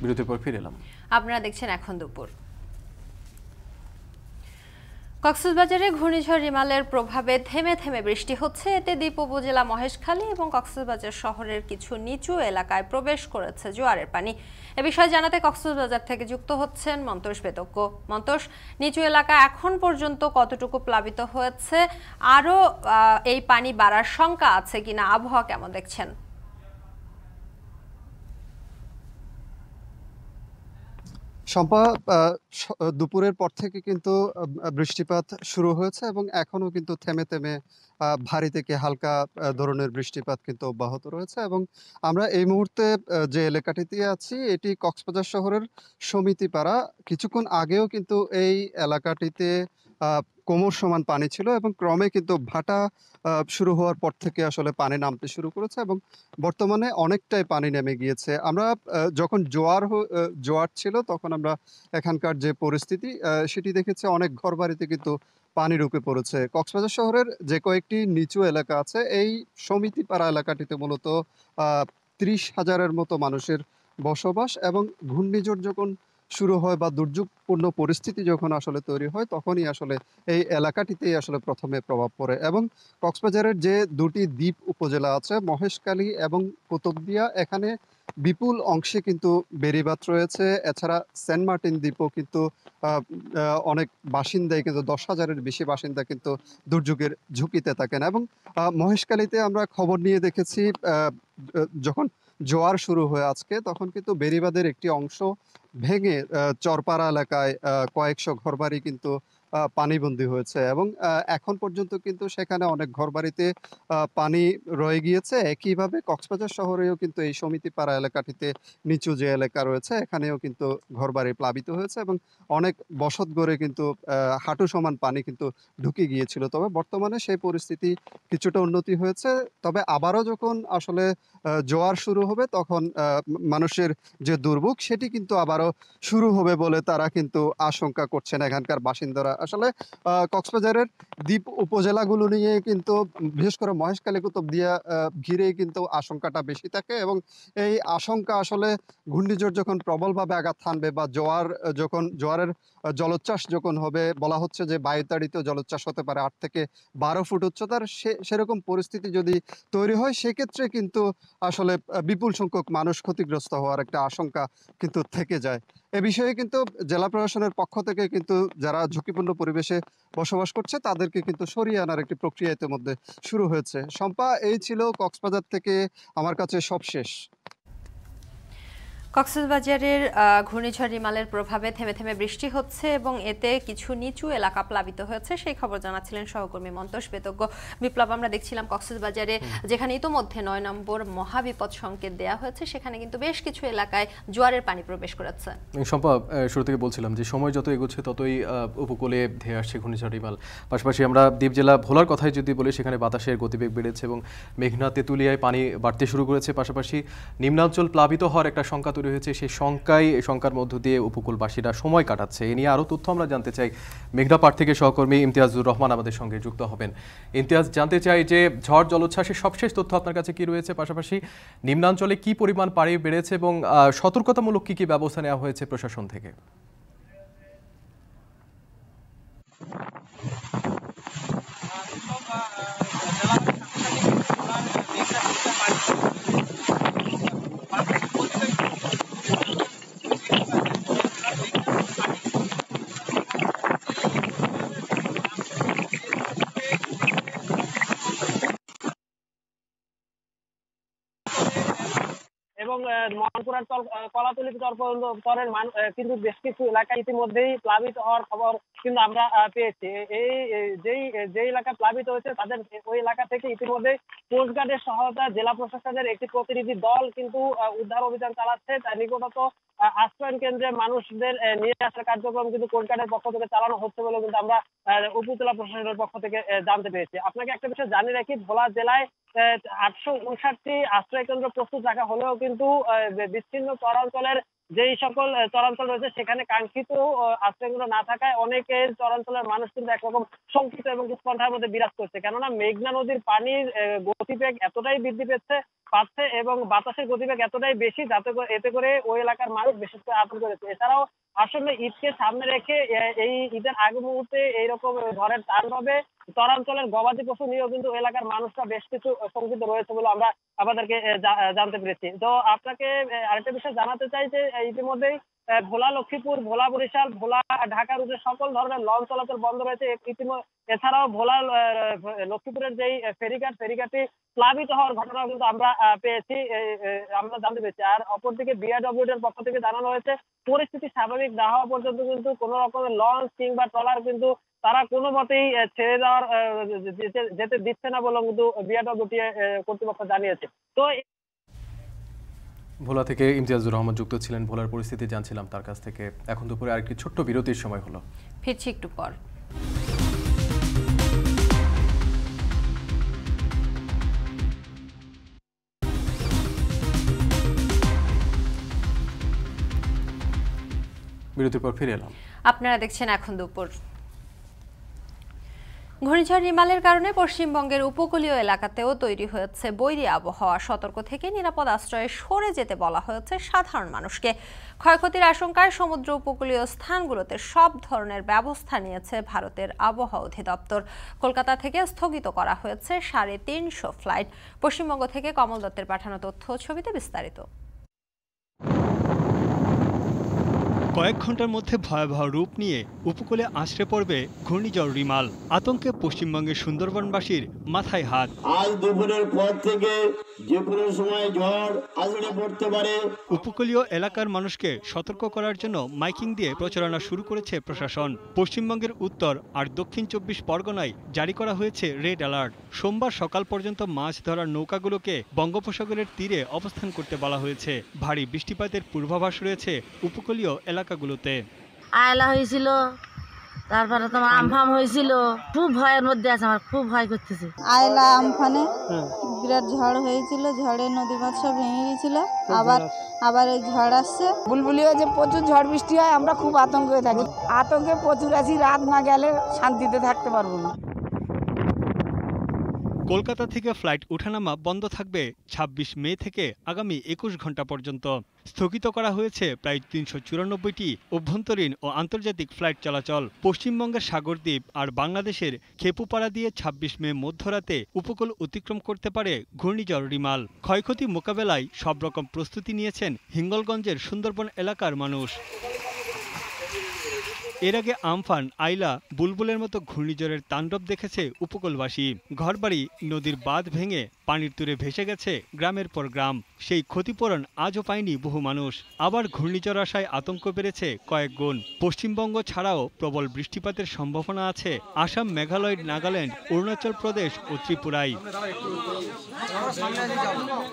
বিরতির পর ফিরে এলাম। আপনারা দেখছেন এখন দুপুর। কক্সবাজারে ঘূর্ণিঝড় রিমালের প্রভাবে থেমে থেমে বৃষ্টি হচ্ছে। এতে দ্বীপ উপজেলা মহেশখালী এবং কক্সবাজার শহরের কিছু নিচু এলাকায় প্রবেশ করেছে জোয়ারের পানি। এ বিষয়ে জানাতে কক্সবাজার থেকে যুক্ত হচ্ছেন মন্তোষ বেদজ্ঞ। মন্তোষ, নিচু এলাকা এখন পর্যন্ত কতটুকু প্লাবিত হয়েছে, আরও এই পানি বাড়ার শঙ্কা আছে কিনা, আবহাওয়া কেমন দেখছেন? শম্পা, দুপুরের পর থেকে কিন্তু বৃষ্টিপাত শুরু হয়েছে এবং এখনো কিন্তু থেমে থেমে ভারী থেকে হালকা ধরনের বৃষ্টিপাত কিন্তু অব্যাহত রয়েছে। এবং আমরা এই মুহূর্তে যে এলাকাটিতে আছি এটি কক্সবাজার শহরের সমিতিপাড়া। কিছুক্ষণ আগেও কিন্তু এই এলাকাটিতে কোমর সমান পানি ছিল এবং ক্রমে কিন্তু ভাটা শুরু হওয়ার পর থেকে আসলে পানি নামতে শুরু করেছে এবং বর্তমানে অনেকটাই পানি নেমে গিয়েছে। আমরা যখন জোয়ার ছিল তখন আমরা এখানকার যে পরিস্থিতি সেটি দেখেছি, অনেক ঘরবাড়িতে কিন্তু পানি ঢুকে পড়েছে। কক্সবাজার শহরের যে কয়েকটি নিচু এলাকা আছে এই সমিতিপাড়া এলাকাটিতে মূলত 30,000-এর মতো মানুষের বসবাস এবং ঘূর্ণিঝড় যখন শুরু হয় বা দুর্যোগপূর্ণ পরিস্থিতি যখন আসলে তৈরি হয় তখনই আসলে এই এলাকাটিতেই আসলে প্রথমে প্রভাব পড়ে। এবং কক্সবাজারের যে দুটি দ্বীপ উপজেলা আছে মহেশখালী এবং কুতুবদিয়া, এখানে বিপুল অংশে কিন্তু বেড়িবাঁধ রয়েছে। এছাড়া সেন্ট মার্টিন দ্বীপও কিন্তু অনেক বাসিন্দাই কিন্তু 10,000-এর বেশি বাসিন্দা কিন্তু দুর্যোগের ঝুঁকিতে থাকেন। এবং মহেশখালীতে আমরা খবর নিয়ে দেখেছি যখন জোয়ার শুরু হয়ে আজকে তখন কিন্তু বেড়িবাঁধের একটি অংশ ভেঙে চরপাড়া এলাকায় কয়েকশো ঘরবাড়ি কিন্তু পানিবন্দী হয়েছে। এবং এখন পর্যন্ত কিন্তু সেখানে অনেক ঘরবাড়িতে পানি রয়ে গিয়েছে। একইভাবে কক্সবাজার শহরেও কিন্তু এই সমিতিপাড়া এলাকাটিতে নিচু যে এলাকা রয়েছে এখানেও কিন্তু ঘরবাড়ি প্লাবিত হয়েছে এবং অনেক বসতঘরে কিন্তু হাঁটু সমান পানি কিন্তু ঢুকে গিয়েছিল। তবে বর্তমানে সেই পরিস্থিতি কিছুটা উন্নতি হয়েছে। তবে আবারও যখন আসলে জোয়ার শুরু হবে তখন মানুষের যে দুর্ভোগ সেটি কিন্তু আবারও শুরু হবে বলে তারা কিন্তু আশঙ্কা করছেন এখানকার বাসিন্দারা। আসলে কক্সবাজারের দ্বীপ উপজেলাগুলো নিয়ে কিন্তু বিশেষ করে মহেশখালী কুতুবদিয়া ঘিরেই কিন্তু আশঙ্কাটা বেশি থাকে এবং এই আশঙ্কা আসলে ঘূর্ণিঝড় যখন প্রবলভাবে আঘাত হানবে বা জোয়ারের জলোচ্ছ্বাস যখন হবে, বলা হচ্ছে যে বায়ুতাড়িত জলোচ্ছ্বাস হতে পারে 8 থেকে 12 ফুট উচ্চতার, সেরকম পরিস্থিতি যদি তৈরি হয় সেক্ষেত্রে কিন্তু আসলে বিপুল সংখ্যক মানুষ ক্ষতিগ্রস্ত হওয়ার একটা আশঙ্কা কিন্তু থেকে যায়। এ বিষয়ে কিন্তু জেলা প্রশাসনের পক্ষ থেকে কিন্তু যারা ঝুঁকিপূর্ণ পরিবেশে বসবাস করছে তাদেরকে কিন্তু সরিয়ে আনার একটি প্রক্রিয়া ইতিমধ্যে শুরু হয়েছে। শম্পা, এই ছিল কক্সবাজার থেকে আমার কাছে সবশেষ। কক্সবাজারের ঘূর্ণিঝড় রিমালের প্রভাবে থেমে থেমে বৃষ্টি হচ্ছে এবং এতে কিছু নিচু এলাকা প্লাবিত হয়েছে, সেই খবর জানাচ্ছিলেন সহকর্মী মন্তোষ বেতজ্ঞ। বিপ্লব, আমরা দেখছিলাম কক্সবাজারে যেখানে ইতোমধ্যে 9 নম্বর মহাবিপদ সংকেত দেওয়া হয়েছে সেখানে কিন্তু বেশ কিছু এলাকায় জোয়ারের পানি প্রবেশ করেছে। শম্পা, শুরু থেকে বলছিলাম যে সময় যত এগোচ্ছে ততই উপকূলে ধেয়ে আসছে ঘূর্ণিঝড় রিমাল। পাশাপাশি আমরা দ্বীপ জেলা ভোলার কথাই যদি বলি সেখানে বাতাসের গতিবেগ বেড়েছে এবং মেঘনা তেঁতুলিয়ায় পানি বাড়তে শুরু করেছে। পাশাপাশি নিম্নাঞ্চল প্লাবিত হওয়ার একটা শঙ্কা তৈরি হয়েছে, সেই শঙ্কার মধ্য দিয়ে উপকূলবাসীরা সময় কাটাচ্ছে। এ নিয়ে আরও তথ্য আমরা জানতে চাই। মেঘনা পাড় থেকে সহকর্মী ইমতিয়াজুর রহমান আমাদের সঙ্গে যুক্ত হবেন। ইমতিয়াজ, জানতে চাই যে ঝড় জলোচ্ছ্বাসের সবশেষ তথ্য আপনার কাছে কি রয়েছে, পাশাপাশি নিম্নাঞ্চলে কি পরিমাণ পানি বেড়েছে এবং সতর্কতামূলক কি কি ব্যবস্থা নেওয়া হয়েছে প্রশাসন থেকে? এবং মহানপুরার কলাতলি তরের কিন্তু বেশ কিছু এলাকা ইতিমধ্যেই প্লাবিত হওয়ার খবর কিন্তু আমরা পেয়েছি। যেই এলাকা প্লাবিত হয়েছে তাদের ওই এলাকা থেকে ইতিমধ্যে কোস্টগার্ডের সহায়তা জেলা প্রশাসনের একটি প্রতিনিধি দল কিন্তু উদ্ধার অভিযান চালাচ্ছে। তার নিকটত আশ্রয়ন কেন্দ্রে মানুষদের নিয়ে আসার কার্যক্রম কিন্তু কোস্টগার্ডের পক্ষ থেকে চালানো হচ্ছে বলে কিন্তু আমরা উপজেলা প্রশাসনের পক্ষ থেকে জানতে পেরেছি। আপনাকে একটা বিষয় জানিয়ে রাখি, ভোলা জেলায় 859টি আশ্রয় কেন্দ্র প্রস্তুত রাখা হলেও কিন্তু বিচ্ছিন্ন চরাঞ্চলের যেই সকল চরাঞ্চল রয়েছে সেখানে কাঙ্ক্ষিত আশ্রয়কেন্দ্র না থাকায় অনেকের চরাঞ্চলের মানুষ কিন্তু একরকম শঙ্কিত এবং উৎকণ্ঠার মধ্যে বিরাজ করছে। কেননা মেঘনা নদীর পানির গতিবেগ এতটাই বৃদ্ধি পাচ্ছে এবং বাতাসের গতিবেগ এতটাই বেশি যাতে এতে করে ওই এলাকার মানুষ বিশেষ করে আতঙ্ক রয়েছে। এছাড়াও আসলে ঈদকে সামনে রেখে এই ঈদের আগে মুহূর্তে এইরকম ঝড়ের তাণ্ডবে চরাঞ্চলের গবাদি পশু নিয়েও কিন্তু এলাকার মানুষরা বেশ কিছু শঙ্কিত রয়েছে বলে আমরা আমাদেরকে জানতে পেরেছি। তো আপনাকে আরেকটা বিষয় জানাতে চাই যে ইতিমধ্যেই ভোলা লক্ষ্মীপুর, ভোলা বরিশাল, ভোলা ঢাকা রুটে সকল ধরনের লঞ্চ চলাচল বন্ধ রয়েছে। এছাড়াও ভোলা লক্ষ্মীপুরের যেই ফেরিঘাটটি প্লাবিত হওয়ার ঘটনা কিন্তু আমরা জানতে পেরেছি। আর অপরদিকে বিআরডব্লিউ এর পক্ষ থেকে জানানো হয়েছে পরিস্থিতি স্বাভাবিক না হওয়া পর্যন্ত কিন্তু কোন রকমের লঞ্চ কিংবা ট্রলার কিন্তু তারা কোনো মতেই ছেড়ে দেওয়ার যেতে দিচ্ছে না বলে কিন্তু বিআরডব্লিউ কর্তৃপক্ষ জানিয়েছে। তো ভোলা থেকে ইমতিয়াজুর রহমান যুক্ত ছিলেন, ভোলার পরিস্থিতি জানছিলাম তার কাছ থেকে। এখন দুপুরে আরেকটি ছোট্ট বিরতির সময় হলো, ফিরছি একটু পর। বিরতির পর ফিরে এলাম। আপনারা দেখছেন এখন দুপুর। ঘূর্ণিঝড় রিমালের কারণে পশ্চিমবঙ্গের উপকূলীয় এলাকাতেও তৈরি হয়েছে বৈরী আবহাওয়া। সতর্ক থেকে নিরাপদ আশ্রয়ে সরে যেতে বলা হয়েছে সাধারণ মানুষকে। ক্ষয়ক্ষতির আশঙ্কায় সমুদ্র উপকূলীয় স্থানগুলোতে সব ধরনের ব্যবস্থা নিয়েছে ভারতের আবহাওয়া অধিদপ্তর। কলকাতা থেকে স্থগিত করা হয়েছে 350 ফ্লাইট। পশ্চিমবঙ্গ থেকে কমল দত্তের পাঠানো তথ্য, ছবিতে বিস্তারিত। কয়েক ঘন্টার মধ্যে ভয়াবহ রূপ নিয়ে উপকূলে আছড়ে পড়বে ঘূর্ণিঝড় রিমাল। আতঙ্কে পশ্চিমবঙ্গের সুন্দরবনবাসীর মাথায় হাত। আজ দুপুরের পর থেকে যে কোনো সময় ঝড় আছড়ে পড়তে পারে। উপকূলীয় এলাকার মানুষকে সতর্ক করার জন্য মাইকিং দিয়ে প্রচারণা শুরু করেছে প্রশাসন। পশ্চিমবঙ্গের উত্তর আর দক্ষিণ 24 পরগনায় জারি করা হয়েছে রেড অ্যালার্ট। সোমবার সকাল পর্যন্ত মাছ ধরার নৌকাগুলোকে বঙ্গোপসাগরের তীরে অবস্থান করতে বলা হয়েছে। ভারী বৃষ্টিপাতের পূর্বাভাস রয়েছে উপকূলীয় এলাকাগুলোতে। আয়লা হয়েছিল, তারপরে তোমার আমফান হয়েছিল। খুব ভয়ের মধ্যে আছে, আমার খুব ভয় করতেছে। আয়লা আমফানে বিরাট ঝড় হয়েছিল, ঝড়ে নদী বাঁধ সব ভেঙে গিয়েছিল। আবার এই ঝড় আসছে। বুলবুলিও যে প্রচুর ঝড় বৃষ্টি হয়, আমরা খুব আতঙ্কে থাকি। আতঙ্কে প্রচুর আছি, রাত না গেলে শান্তিতে থাকতে পারবো না। কলকাতা থেকে ফ্লাইট ওঠানামা বন্ধ থাকবে 26 মে থেকে আগামী 21 ঘন্টা পর্যন্ত। স্থগিত করা হয়েছে প্রায় 394টি অভ্যন্তরীণ ও আন্তর্জাতিক ফ্লাইট চলাচল। পশ্চিমবঙ্গের সাগরদ্বীপ আর বাংলাদেশের খেপুপাড়া দিয়ে 26 মে মধ্যরাতে উপকূল অতিক্রম করতে পারে ঘূর্ণিঝড় রিমাল। ক্ষয়ক্ষতি মোকাবেলায় সব রকম প্রস্তুতি নিয়েছেন হিঙ্গলগঞ্জের সুন্দরবন এলাকার মানুষ। এর আগে আমফান, আইলা, বুলবুলের মতো ঘূর্ণিঝড়ের তাণ্ডব দেখেছে উপকূলবাসী। ঘরবাড়ি নদীর বাঁধ ভেঙে পানির তুরে ভেসে গেছে গ্রামের পর গ্রাম। সেই ক্ষতিপূরণ আজও পায়নি বহু মানুষ। আবার ঘূর্ণিঝড় আসায় আতঙ্ক বেড়েছে কয়েক গুণ। পশ্চিমবঙ্গ ছাড়াও প্রবল বৃষ্টিপাতের সম্ভাবনা আছে আসাম, মেঘালয়, নাগাল্যান্ড, অরুণাচল প্রদেশ ও ত্রিপুরায়।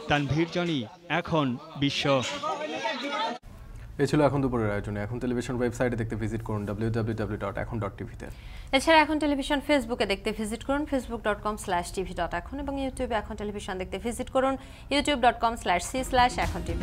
তানভীর জনি, এখন বিশ্ব। এ ছিল এখন দুপুরের আয়োজনে। এখন টেলিভিশন ওয়েবসাইটে দেখতে ভিজিট করুন www.ekhon.tv তে। এছাড়া এখন টেলিভিশন ফেসবুকে দেখতে ভিজিট করুন facebook.com/tv.ekhon এবং ইউটিউবে এখন টেলিভিশন দেখতে ভিজিট করুন youtube.com/c/ekhon tv।